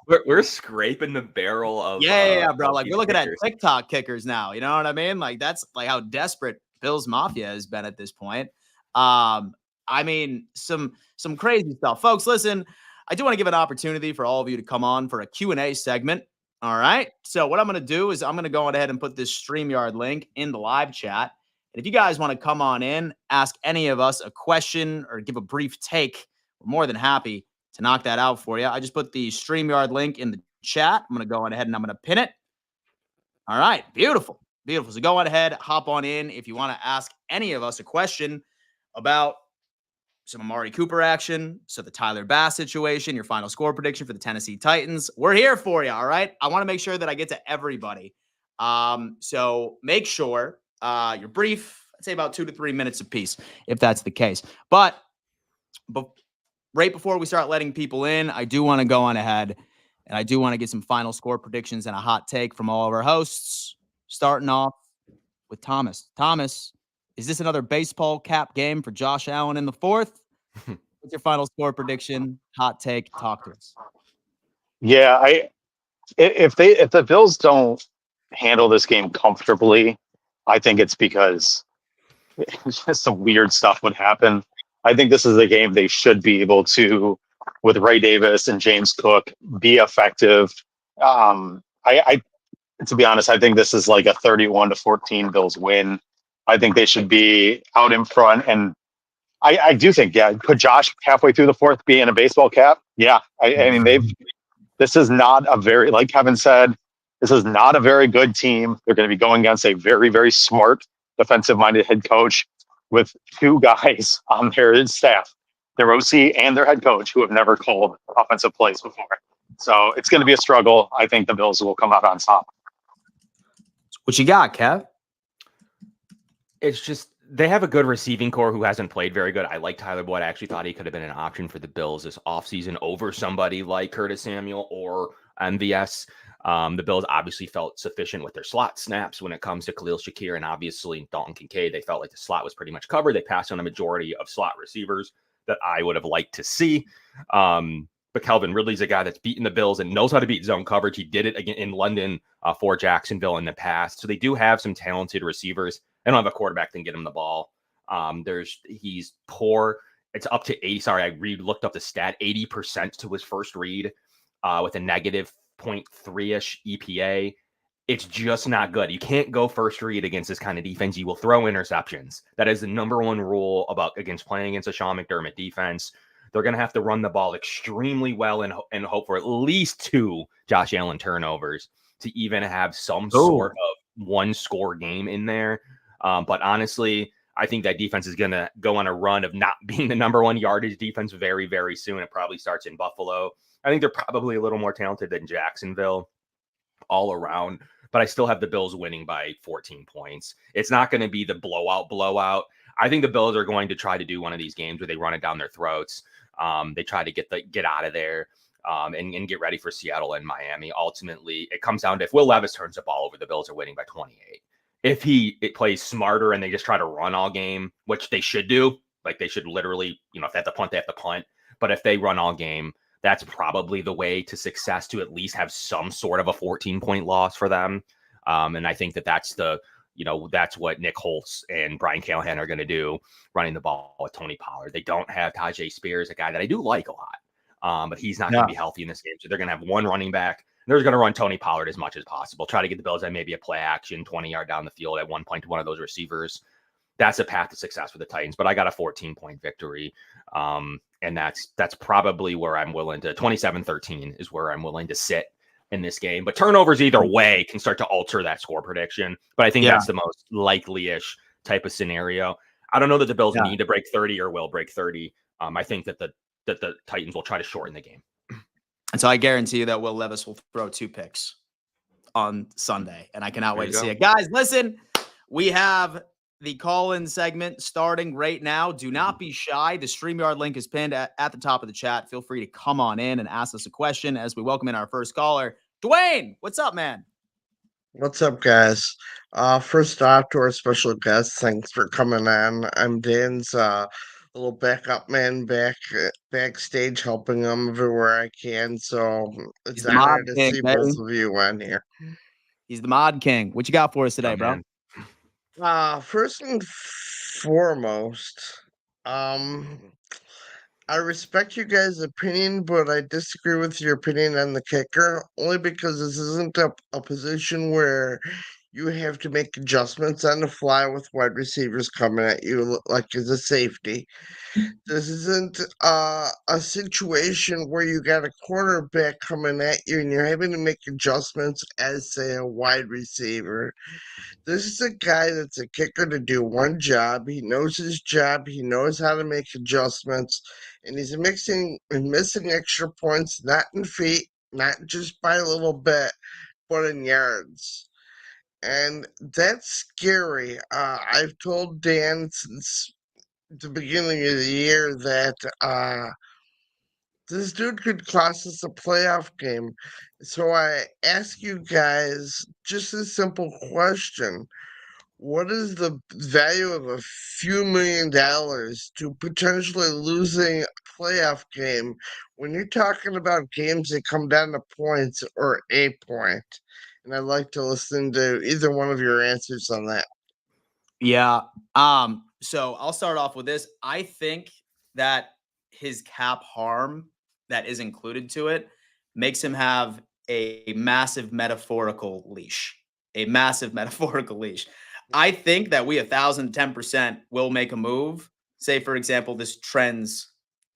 We're scraping the barrel of bro. Like, we're looking at TikTok kickers now. You know what I mean? Like, that's like how desperate Bills Mafia has been at this point. I mean, some crazy stuff, folks. Listen, I do want to give an opportunity for all of you to come on for a Q&A segment. All right. So what I'm going to do is I'm going to go ahead and put this StreamYard link in the live chat. And if you guys want to come on in, ask any of us a question or give a brief take, we're more than happy to knock that out for you. I just put the StreamYard link in the chat. I'm going to go on ahead and I'm going to pin it. All right. Beautiful. Beautiful. So go on ahead, hop on in. If you want to ask any of us a question about some Amari Cooper action, so the Tyler Bass situation, your final score prediction for the Tennessee Titans, we're here for you. All right. I want to make sure that I get to everybody. So make sure you're brief. I'd say about 2 to 3 minutes apiece, if that's the case. But right before we start letting people in, I do want to go on ahead and I do want to get some final score predictions and a hot take from all of our hosts, starting off with Thomas. Thomas, is this another baseball cap game for Josh Allen in the fourth? What's your final score prediction? Hot take. Talk to us. Yeah, if the Bills don't handle this game comfortably, I think it's because just some weird stuff would happen. I think this is a game they should be able to, with Ray Davis and James Cook, be effective. To be honest, I think this is like a 31-14 Bills win. I think they should be out in front. And I do think, could Josh halfway through the fourth be in a baseball cap? Yeah. I mean, this is not a very, like Kevin said, this is not a very good team. They're going to be going against a very, very smart defensive-minded head coach with 2 guys on their staff, their OC and their head coach, who have never called offensive plays before. So it's going to be a struggle. I think the Bills will come out on top. What you got, Kev? It's just they have a good receiving core who hasn't played very good. I like Tyler Boyd. I actually thought he could have been an option for the Bills this offseason over somebody like Curtis Samuel or MVS. The Bills obviously felt sufficient with their slot snaps when it comes to Khalil Shakir and obviously Dalton Kincaid. They felt like the slot was pretty much covered. They passed on a majority of slot receivers that I would have liked to see. But Calvin Ridley's a guy that's beaten the Bills and knows how to beat zone coverage. He did it again in London for Jacksonville in the past. So they do have some talented receivers. They don't have a quarterback that can get him the ball. He's poor. It's up to 80. Sorry, I looked up the stat, 80% to his first read with a negative 0.3-ish EPA. It's just not good. You can't go first read against this kind of defense. You will throw interceptions. That is the number one rule against playing against a Sean McDermott defense. They're going to have to run the ball extremely well and hope for at least 2 Josh Allen turnovers to even have some sort of one-score game in there. But honestly, I think that defense is going to go on a run of not being the number 1 yardage defense very, very soon. It probably starts in Buffalo. I think they're probably a little more talented than Jacksonville all around, but I still have the Bills winning by 14 points. It's not going to be the blowout. I think the Bills are going to try to do one of these games where they run it down their throats. They try to get out of there and get ready for Seattle and Miami. Ultimately, it comes down to if Will Levis turns the ball over, the Bills are winning by 28. If it plays smarter and they just try to run all game, which they should do, like they should literally, if they have to punt, they have to punt. But if they run all game, that's probably the way to success, to at least have some sort of a 14-point loss for them. And I think that's that's what Nick Holtz and Brian Callahan are going to do, running the ball with Tony Pollard. They don't have Tajay Spears, a guy that I do like a lot, but he's not going to be healthy in this game. So they're going to have one running back. They're going to run Tony Pollard as much as possible, try to get the Bills at maybe a play action 20-yard down the field at one point to one of those receivers. That's a path to success for the Titans, but I got a 14-point victory. And that's probably where I'm willing to 27-13 is where I'm willing to sit in this game. But turnovers either way can start to alter that score prediction. But I think that's the most likely-ish type of scenario. I don't know that the Bills need to break 30 or will break 30. I think that the Titans will try to shorten the game. And so I guarantee you that Will Levis will throw 2 picks on Sunday, and I cannot wait to see it. Guys, listen, we have the call-in segment starting right now. Do not be shy. The StreamYard link is pinned at the top of the chat. Feel free to come on in and ask us a question as we welcome in our first caller. Dwayne, what's up, man? What's up, guys? First off, to our special guest, thanks for coming on. I'm Dan's little backup man backstage, helping him everywhere I can. So it's an honor to see both of you on here. He's the mod king. What you got for us today, bro? First and foremost, I respect you guys' opinion, but I disagree with your opinion on the kicker, only because this isn't a position where you have to make adjustments on the fly with wide receivers coming at you like as a safety. This isn't a situation where you got a quarterback coming at you and you're having to make adjustments as, say, a wide receiver. This is a guy that's a kicker to do one job. He knows his job. He knows how to make adjustments. And he's missing extra points, not in feet, not just by a little bit, but in yards. And that's scary. I've told Dan since the beginning of the year that this dude could cost us a playoff game. So I ask you guys just a simple question. What is the value of a few $1 million to potentially losing a playoff game when you're talking about games that come down to points or a point? And I'd like to listen to either one of your answers on that. Yeah. So I'll start off with this. I think that his cap harm that is included to it makes him have a massive metaphorical leash. I think that we 1,010% will make a move. Say, for example, this trends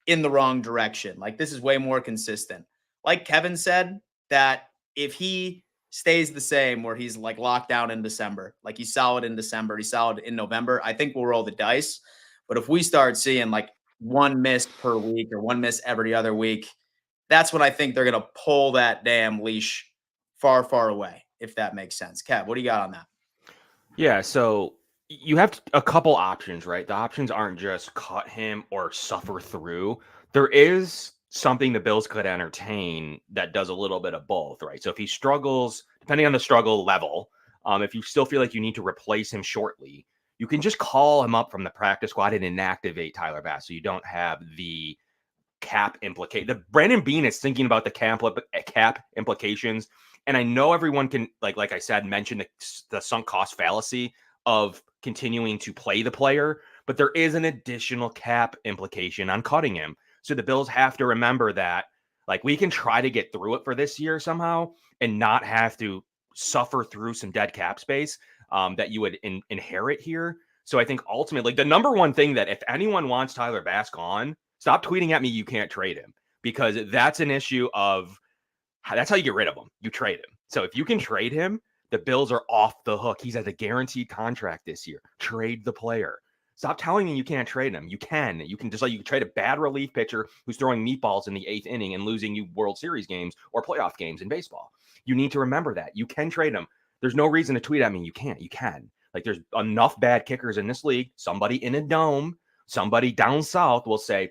in the wrong direction. Like, this is way more consistent. Like Kevin said, that if he stays the same, where he's like locked down in December, like he's solid in December, he's solid in November, I think we'll roll the dice. But if we start seeing like one miss per week or one miss every other week, that's when I think they're going to pull that damn leash far, far away, if that makes sense. Kev, what do you got on that? Yeah, so you have a couple options, right? The options aren't just cut him or suffer through. There is something the Bills could entertain that does a little bit of both, right? So if he struggles, depending on the struggle level, if you still feel like you need to replace him shortly, you can just call him up from the practice squad and inactivate Tyler Bass, so you don't have the cap implicate. The Brandon Beane is thinking about the cap implications. And I know everyone can, like I said, mention the sunk cost fallacy of continuing to play the player, but there is an additional cap implication on cutting him. So the Bills have to remember that, like, we can try to get through it for this year somehow and not have to suffer through some dead cap space that you would inherit here. So I think ultimately, like the number one thing that if anyone wants Tyler Bass gone, stop tweeting at me you can't trade him, because that's an issue of that's how you get rid of him. You trade him. So if you can trade him, the Bills are off the hook. He's at a guaranteed contract this year. Trade the player. Stop telling me you can't trade him. You can. You can just like you can trade a bad relief pitcher who's throwing meatballs in the 8th inning and losing you World Series games or playoff games in baseball. You need to remember that. You can trade him. There's no reason to tweet at me you can't. You can. Like there's enough bad kickers in this league. Somebody in a dome, somebody down south will say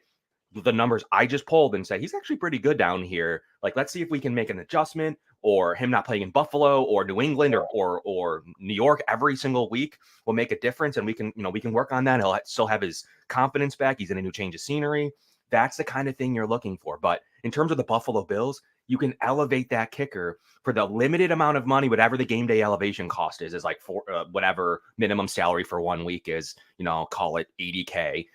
the numbers I just pulled and say he's actually pretty good down here. Like let's see if we can make an adjustment, or him not playing in Buffalo or New England or New York every single week will make a difference. And we can work on that. He'll still have his confidence back. He's in a new change of scenery. That's the kind of thing you're looking for. But in terms of the Buffalo Bills, you can elevate that kicker for the limited amount of money, whatever the game day elevation cost is like for whatever minimum salary for 1 week is, call it $80K.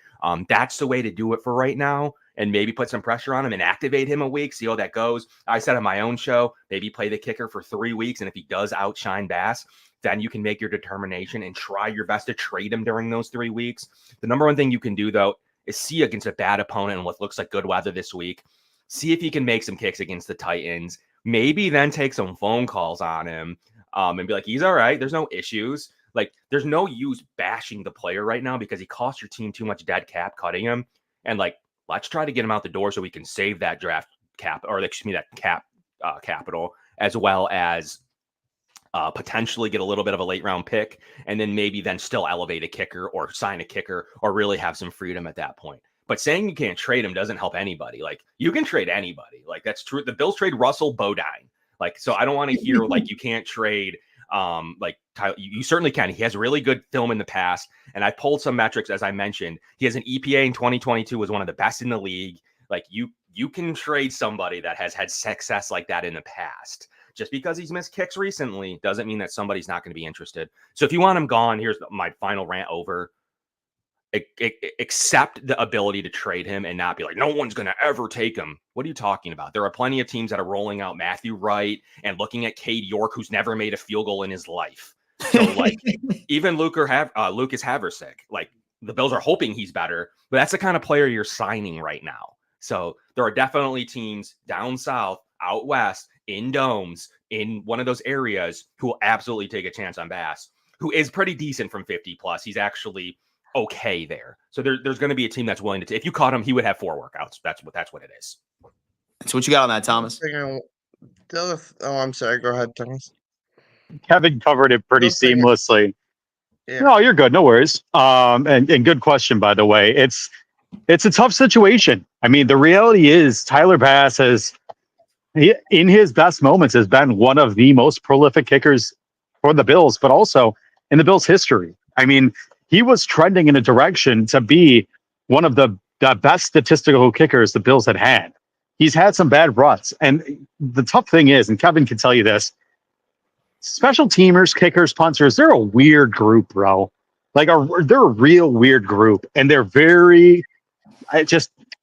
That's the way to do it for right now. And maybe put some pressure on him and activate him a week, see how that goes. I said on my own show, maybe play the kicker for 3 weeks. And if he does outshine Bass, then you can make your determination and try your best to trade him during those 3 weeks. The number one thing you can do, though, is see against a bad opponent and what looks like good weather this week. See if he can make some kicks against the Titans. Maybe then take some phone calls on him and be like, he's all right. There's no issues. Like, there's no use bashing the player right now because he cost your team too much dead cap cutting him. And, like, let's try to get him out the door so we can save that draft cap, or excuse me, that cap capital, as well as potentially get a little bit of a late round pick, and then maybe then still elevate a kicker or sign a kicker or really have some freedom at that point. But saying you can't trade him doesn't help anybody. Like you can trade anybody. Like that's true. The Bills trade Russell Bodine. Like, so I don't want to hear like you can't trade like Tyler. You certainly can. He has really good film in the past. And I pulled some metrics, as I mentioned. He has an EPA in 2022, was one of the best in the league. Like you can trade somebody that has had success like that in the past. Just because he's missed kicks recently doesn't mean that somebody's not going to be interested. So if you want him gone, here's my final rant over. Accept the ability to trade him and not be like, no one's going to ever take him. What are you talking about? There are plenty of teams that are rolling out Matthew Wright and looking at Cade York, who's never made a field goal in his life. So like even Lucas Haversick, like the Bills are hoping he's better, but that's the kind of player you're signing right now. So there are definitely teams down south, out west, in domes, in one of those areas who will absolutely take a chance on Bass, who is pretty decent from 50 plus. He's actually okay there. So there's going to be a team that's willing to if you caught him, he would have 4 workouts. That's what it is. So what you got on that, Thomas? I'm sorry. Go ahead, Thomas. Kevin covered it pretty seamlessly. Yeah. No, you're good. No worries. And good question, by the way. It's a tough situation. I mean, the reality is Tyler Bass in his best moments has been one of the most prolific kickers for the Bills, but also in the Bills' history. I mean, he was trending in a direction to be one of the best statistical kickers the Bills had. He's had some bad runs. And the tough thing is, and Kevin can tell you this, special teamers, kickers, punters, they're a weird group, bro. Like, they're a real weird group. And they're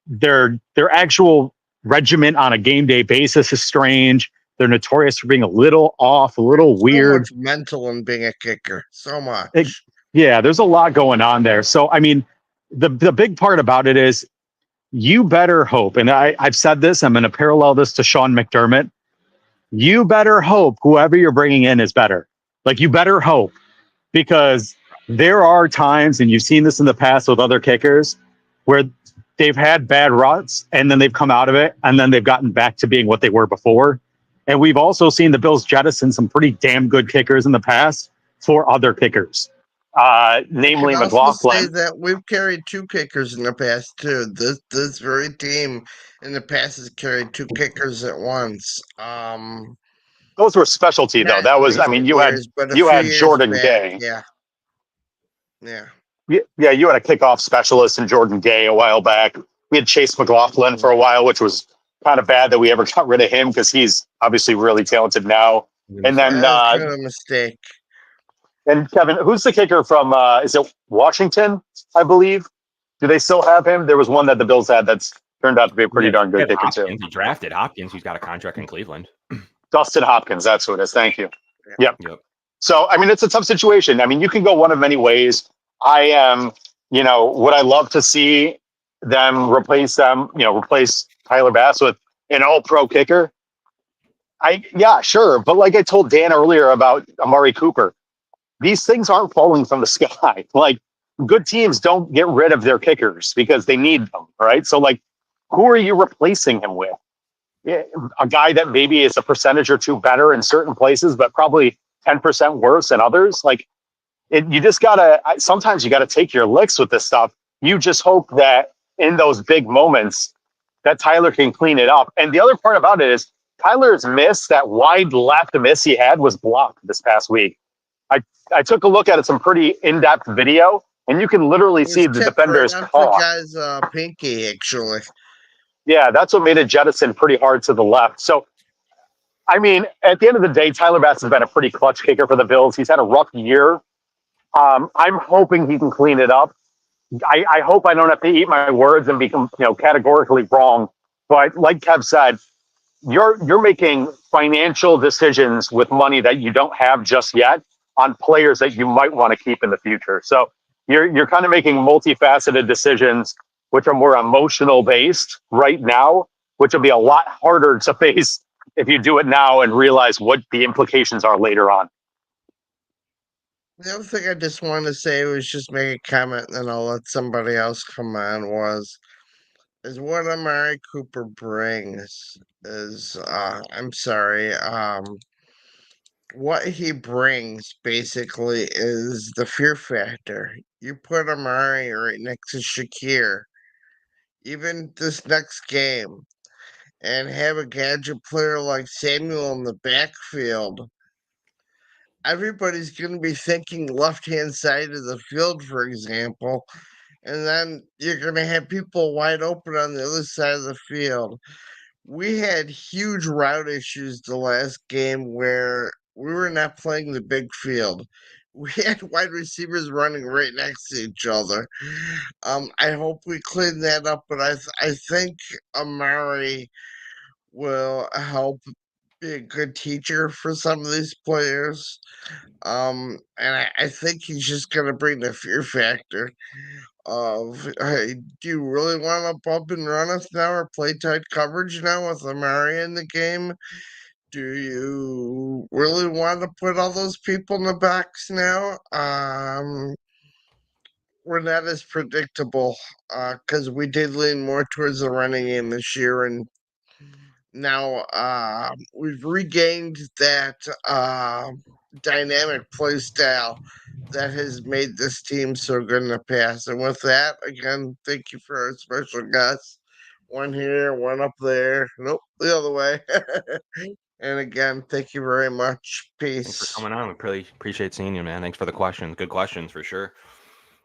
their actual regiment on a game day basis is strange. They're notorious for being a little off, a little weird. So much mental in being a kicker. So much. Yeah, there's a lot going on there. So, I mean, the big part about it is you better hope, and I've said this, I'm going to parallel this to Sean McDermott. You better hope whoever you're bringing in is better. Like, you better hope, because there are times, and you've seen this in the past with other kickers, where they've had bad runs, and then they've come out of it, and then they've gotten back to being what they were before. And we've also seen the Bills jettison some pretty damn good kickers in the past for other kickers. Namely McLaughlin. Say that we've carried 2 kickers in the past too. This very team in the past has carried 2 kickers at once. Those were specialty though. That was, I mean, you had Jordan Gay. Yeah. Yeah, you had a kickoff specialist in Jordan Gay a while back. We had Chase McLaughlin for a while, which was kind of bad that we ever got rid of him because he's obviously really talented now. And then kind of a mistake. And Kevin, who's the kicker from, is it Washington, I believe? Do they still have him? There was one that the Bills had that's turned out to be a pretty darn good kicker, too. He drafted Hopkins, who's got a contract in Cleveland. Dustin Hopkins, that's who it is. Thank you. Yep. So, I mean, it's a tough situation. I mean, you can go one of many ways. I am, would I love to see them, replace Tyler Bass with an all-pro kicker? Yeah, sure. But like I told Dan earlier about Amari Cooper, these things aren't falling from the sky. Like, good teams don't get rid of their kickers because they need them, right? So, like, who are you replacing him with? Yeah, a guy that maybe is a percentage or two better in certain places, but probably 10% worse in others. Like, you just gotta, sometimes you gotta take your licks with this stuff. You just hope that in those big moments that Tyler can clean it up. And the other part about it is Tyler's miss, that wide left miss he had, was blocked this past week. I took a look at some pretty in-depth video, and you can literally see the defender's right paw. Guy's pinky, actually. Yeah, that's what made it jettison pretty hard to the left. So, I mean, at the end of the day, Tyler Bass has been a pretty clutch kicker for the Bills. He's had a rough year. I'm hoping he can clean it up. I hope I don't have to eat my words and become, categorically wrong. But like Kev said, you're making financial decisions with money that you don't have just yet on players that you might want to keep in the future. So you're kind of making multifaceted decisions, which are more emotional based right now, which will be a lot harder to face if you do it now and realize what the implications are later on. The other thing I just wanted to say was just make a comment, and then I'll let somebody else come on. Is what Amari Cooper brings is I'm sorry, what he brings basically is the fear factor. You put Amari right next to Shakir, even this next game, and have a gadget player like Samuel in the backfield. Everybody's going to be thinking left hand side of the field, for example, and then you're going to have people wide open on the other side of the field. We had huge route issues the last game where we were not playing the big field. We had wide receivers running right next to each other. I hope we clean that up, but I think Amari will help be a good teacher for some of these players. And I think he's just gonna bring the fear factor of, hey, do you really want to bump and run us now or play tight coverage now with Amari in the game? Do you really want to put all those people in the backs now? We're not as predictable because we did lean more towards the running game this year, and now we've regained that dynamic play style that has made this team so good in the past. And with that, again, thank you for our special guests. One here, one up there. Nope, the other way. And again, thank you very much. Peace. Thanks for coming on. We really appreciate seeing you, man. Thanks for the questions. Good questions for sure.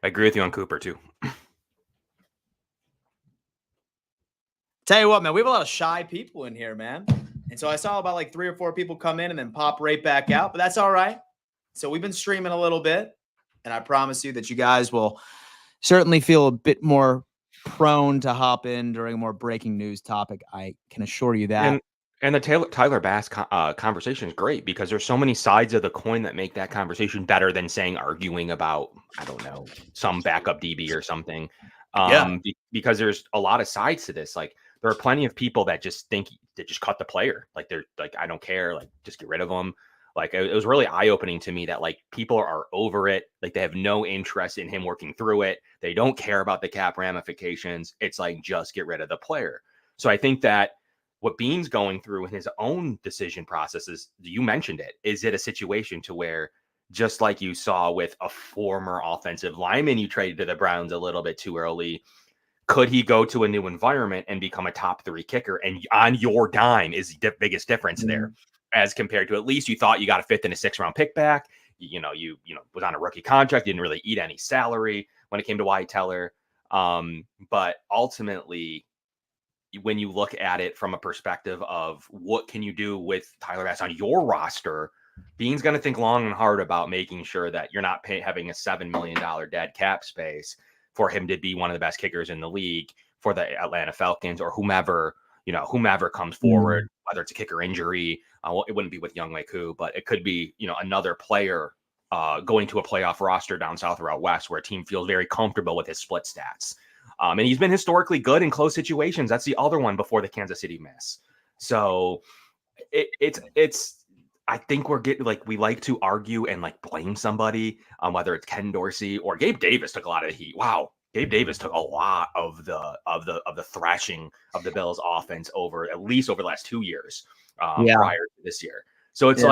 I agree with you on Cooper too. Tell you what, man, we have a lot of shy people in here, man. And so I saw about like 3 or 4 people come in and then pop right back out, but that's all right. So we've been streaming a little bit, and I promise you that you guys will certainly feel a bit more prone to hop in during a more breaking news topic. I can assure you that. And the Tyler Bass conversation is great because there's so many sides of the coin that make that conversation better than arguing about, I don't know, some backup DB or something. Because there's a lot of sides to this. Like, there are plenty of people that just think they just cut the player. Like, they're like, I don't care. Like, just get rid of them. Like, it was really eye-opening to me that, like, people are over it. Like, they have no interest in him working through it. They don't care about the cap ramifications. It's like, just get rid of the player. So I think that what Beane's going through in his own decision processes, you mentioned it. Is it a situation to where, just like you saw with a former offensive lineman you traded to the Browns a little bit too early, could he go to a new environment and become a top 3 kicker? And on your dime is the biggest difference there, as compared to, at least you thought you got a 5th and a 6th round pick back. You was on a rookie contract, didn't really eat any salary when it came to Wyatt Teller. But ultimately, when you look at it from a perspective of what can you do with Tyler Bass on your roster, Beane's going to think long and hard about making sure that you're not having a $7 million dead cap space for him to be one of the best kickers in the league for the Atlanta Falcons or whomever, whomever comes forward, whether it's a kicker injury, well, it wouldn't be with Younghoe Koo, but it could be, another player going to a playoff roster down south or out west where a team feels very comfortable with his split stats. And he's been historically good in close situations. That's the other one before the Kansas City miss. So it's I think we're getting we like to argue and blame somebody, whether it's Ken Dorsey or Gabe Davis took a lot of the heat. Wow. Gabe Davis took a lot of the thrashing of the Bills offense at least over the last 2 years prior to this year. So it's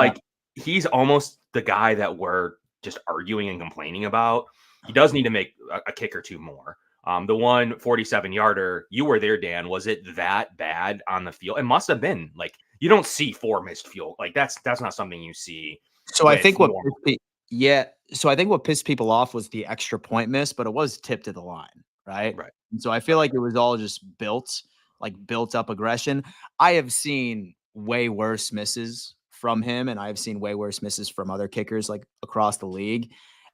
he's almost the guy that we're just arguing and complaining about. He does need to make a kick or two more. The 147-yarder, you were there, Dan. Was it that bad on the field? It must have been. You don't see 4 missed field. That's not something you see. So I think what pissed people off was the extra point miss, but it was tipped to the line, right? Right. And so I feel like it was all just built up aggression. I have seen way worse misses from him, and I have seen way worse misses from other kickers across the league.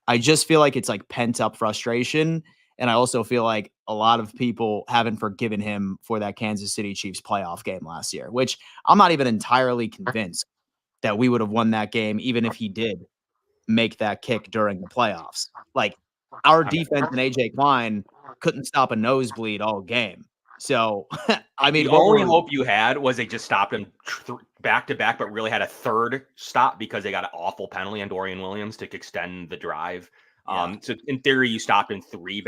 I just feel like it's pent up frustration. And I also feel like a lot of people haven't forgiven him for that Kansas City Chiefs playoff game last year, which I'm not even entirely convinced that we would have won that game, even if he did make that kick during the playoffs. Our defense and AJ Klein couldn't stop a nosebleed all game. So, I mean, the only hope you had was they just stopped him back to back, but really had a third stop because they got an awful penalty on Dorian Williams to extend the drive. So in theory, you stopped in 3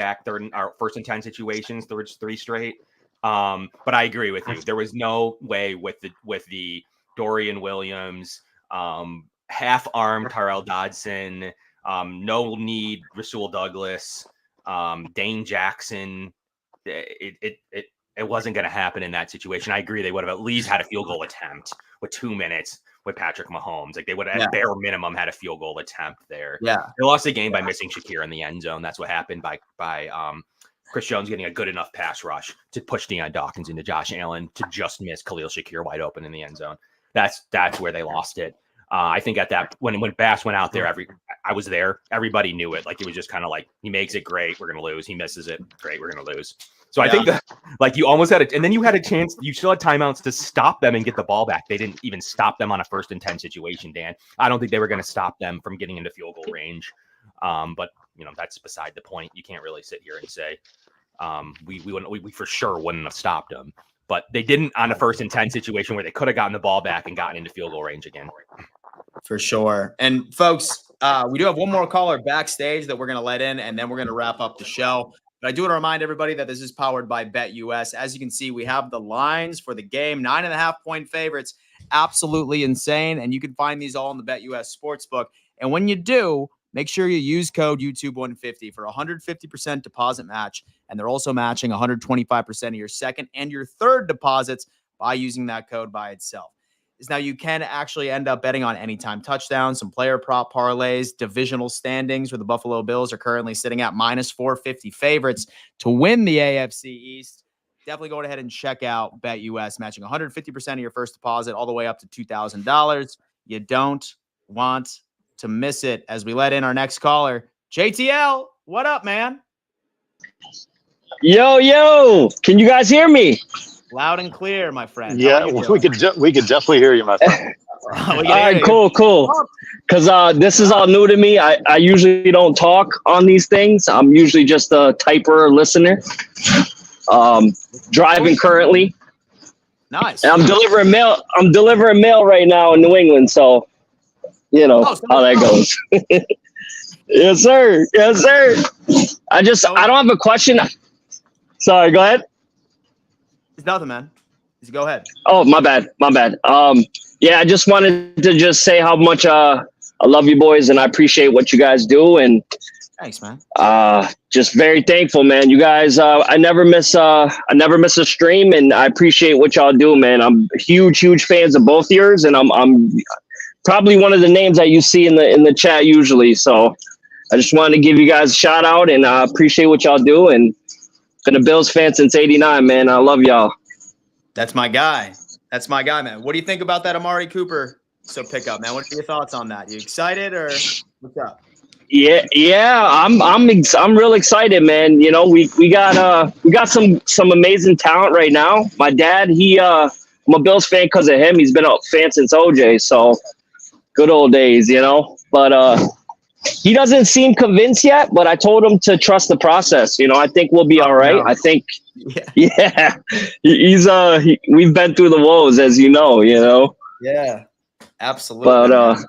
first and 10 situations, 3 straight. But I agree with you. There was no way with the Dorian Williams, half-armed Tyrell Dodson, no need Rasul Douglas, Dane Jackson. It wasn't going to happen in that situation. I agree. They would have at least had a field goal attempt with 2 minutes with Patrick Mahomes. They would have at bare minimum had a field goal attempt there. Yeah. They lost the game by missing Shakir in the end zone. That's what happened by Chris Jones getting a good enough pass rush to push Deion Dawkins into Josh Allen to just miss Khalil Shakir wide open in the end zone. That's where they lost it. I think at that when Bass went out there, I was there. Everybody knew it. It was just kind of he makes it, great, we're gonna lose. He misses it, great, we're gonna lose. So I think that you almost had it, and then you had a chance. You still had timeouts to stop them and get the ball back. They didn't even stop them on a 1st and 10 situation, Dan. I don't think they were going to stop them from getting into field goal range. But that's beside the point. You can't really sit here and say we for sure wouldn't have stopped them. But they didn't on a 1st and 10 situation where they could have gotten the ball back and gotten into field goal range again. For sure. And folks, we do have one more caller backstage that we're going to let in, and then we're going to wrap up the show. But I do want to remind everybody that this is powered by BetUS. As you can see, we have the lines for the game, 9.5-point favorites, absolutely insane. And you can find these all in the BetUS Sportsbook. And when you do, make sure you use code YouTube150 for a 150% deposit match. And they're also matching 125% of your second and your third deposits by using that code by itself. Now you can actually end up betting on anytime touchdowns, some player prop parlays, divisional standings where the Buffalo Bills are currently sitting at -450 favorites to win the AFC East. Definitely go ahead and check out BetUS, matching 150% of your first deposit all the way up to $2,000. You don't want to miss it. As we let in our next caller, JTL, what up, man? Yo, can you guys hear me? Loud and clear, my friend. Yeah, we could definitely hear you, my friend. All right, cool. Because this is all new to me. I usually don't talk on these things. I'm usually just a typer or listener. Driving currently. Nice. And I'm delivering mail right now in New England, so how that goes. Yes, sir. I don't have a question. Sorry, go ahead. It's nothing, man. Just go ahead. Oh, my bad. I just wanted to say how much I love you boys and I appreciate what you guys do. And thanks, man. Just very thankful, man. You guys, I never miss a stream, and I appreciate what y'all do, man. I'm huge fans of both yours, and I'm probably one of the names that you see in the chat usually. So I just wanted to give you guys a shout out, and I appreciate what y'all do. And been a Bills fan since '89, man. I love y'all. That's my guy, man. What do you think about that Amari Cooper pickup, man? What are your thoughts on that? You excited or what's up? Yeah. I'm real excited, man. You know, we got some amazing talent right now. My dad, I'm a Bills fan because of him. He's been a fan since OJ, so good old days, you know. But he doesn't seem convinced yet. But I told him to trust the process. You know, I think we'll be all right. no. I think, Yeah. yeah, we've been through the woes, as you know. You know. Yeah. Absolutely. But man.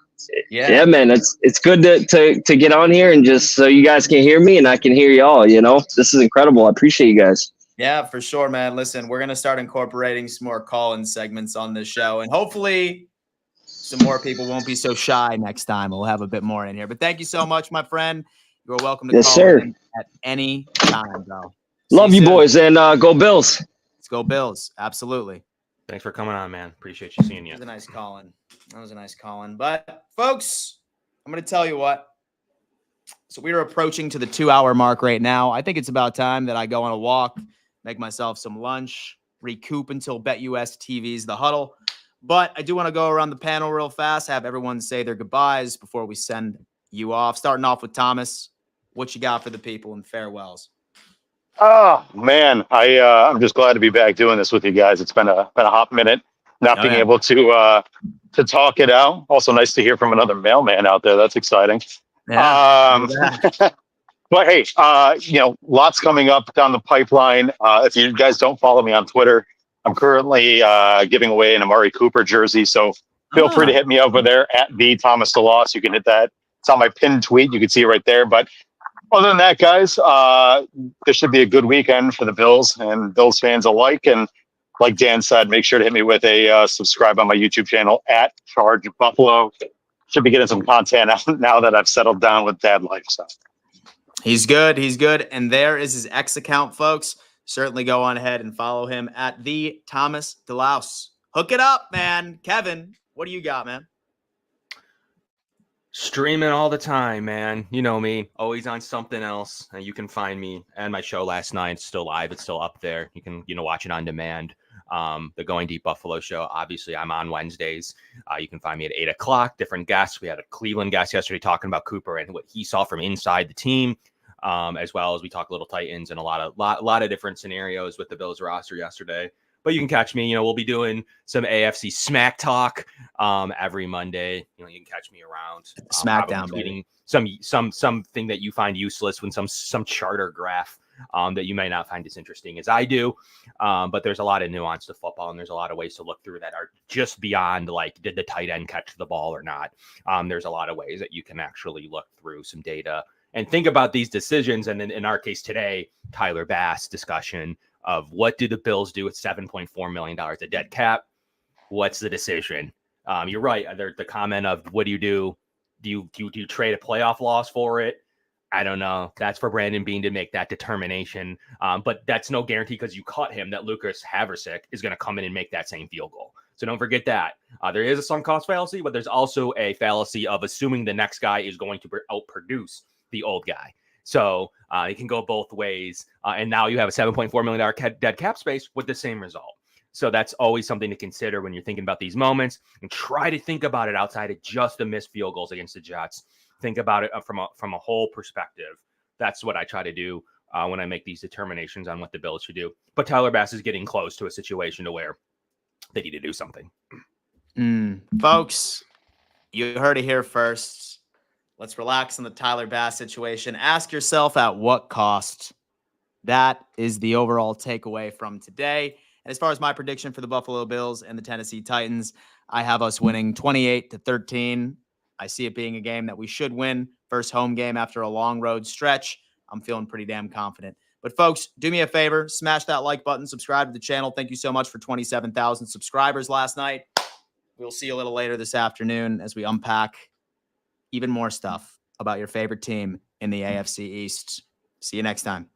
yeah, man, it's good to get on here and just so you guys can hear me and I can hear y'all. You know, this is incredible. I appreciate you guys. Yeah, for sure, man. Listen, we're going to start incorporating some more call-in segments on this show, and hopefully some more people won't be so shy next time. We'll have a bit more in here. But thank you so much, my friend. You're welcome to Yes, call sir. in at any time, bro. See Love you, soon. boys, and go Bills. Let's go Bills. Absolutely. Thanks for coming on, man. Appreciate you seeing you. That was a nice call-in. That was a nice call-in. But, folks, I'm going to tell you what. So we are approaching to the 2-hour mark right now. I think it's about time that I go on a walk, make myself some lunch, recoup until BetUS TV's The Huddle. But I do want to go around the panel real fast, have everyone say their goodbyes before we send you off. Starting off with Thomas, what you got for the people and farewells? Oh man, I'm just glad to be back doing this with you guys. It's been a hot minute not being able to talk it out. Also nice to hear from another mailman out there. That's exciting. But hey, you know, lots coming up down the pipeline. If you guys don't follow me on Twitter, I'm currently giving away an Amari Cooper jersey. So feel free to hit me over there at the Thomas DeLoss. You can hit that. It's on my pinned tweet. You can see it right there. But other than that, guys, this should be a good weekend for the Bills and Bills fans alike. And like Dan said, make sure to hit me with a subscribe on my YouTube channel at Charge Buffalo. Should be getting some content now that I've settled down with dad life stuff. He's good. He's good. And there is his X account, folks. Certainly go on ahead and follow him at the Thomas DeLouse. Hook it up, man. Kevin, what do you got, man? Streaming all the time, man. You know me, always on something else. And you can find me and my show last night. It's still live. It's still up there. You can, watch it on demand. The Going Deep Buffalo show. Obviously, I'm on Wednesdays. You can find me at 8:00. Different guests. We had a Cleveland guest yesterday talking about Cooper and what he saw from inside the team, as well as we talk a little Titans and a lot of different scenarios with the Bills roster yesterday. But you can catch me. We'll be doing some AFC smack talk every Monday. You can catch me around SmackDown, tweeting something that you find useless when some charter graph that you may not find as interesting as I do. But there's a lot of nuance to football, and there's a lot of ways to look through that are just beyond like, did the tight end catch the ball or not? There's a lot of ways that you can actually look through some data and think about these decisions. And in our case today, Tyler Bass discussion of what do the Bills do with $7.4 million of dead cap? What's the decision? You're right. There's the comment of what do you do? Do you trade a playoff loss for it? I don't know. That's for Brandon Beane to make that determination. But that's no guarantee because you cut him that Lucas Haversick is going to come in and make that same field goal. So don't forget that. There is a sunk cost fallacy, but there's also a fallacy of assuming the next guy is going to outproduce the old guy. So it can go both ways. And now you have a $7.4 million dead cap space with the same result. So that's always something to consider when you're thinking about these moments, and try to think about it outside of just the missed field goals against the Jets. Think about it from a whole perspective. That's what I try to do when I make these determinations on what the Bills should do. But Tyler Bass is getting close to a situation to where they need to do something. Folks, you heard it here first. Let's relax on the Tyler Bass situation. Ask yourself at what cost. That is the overall takeaway from today. And as far as my prediction for the Buffalo Bills and the Tennessee Titans, I have us winning 28-13. I see it being a game that we should win. First home game after a long road stretch. I'm feeling pretty damn confident. But folks, do me a favor, smash that like button, subscribe to the channel. Thank you so much for 27,000 subscribers last night. We'll see you a little later this afternoon as we unpack even more stuff about your favorite team in the AFC East. See you next time.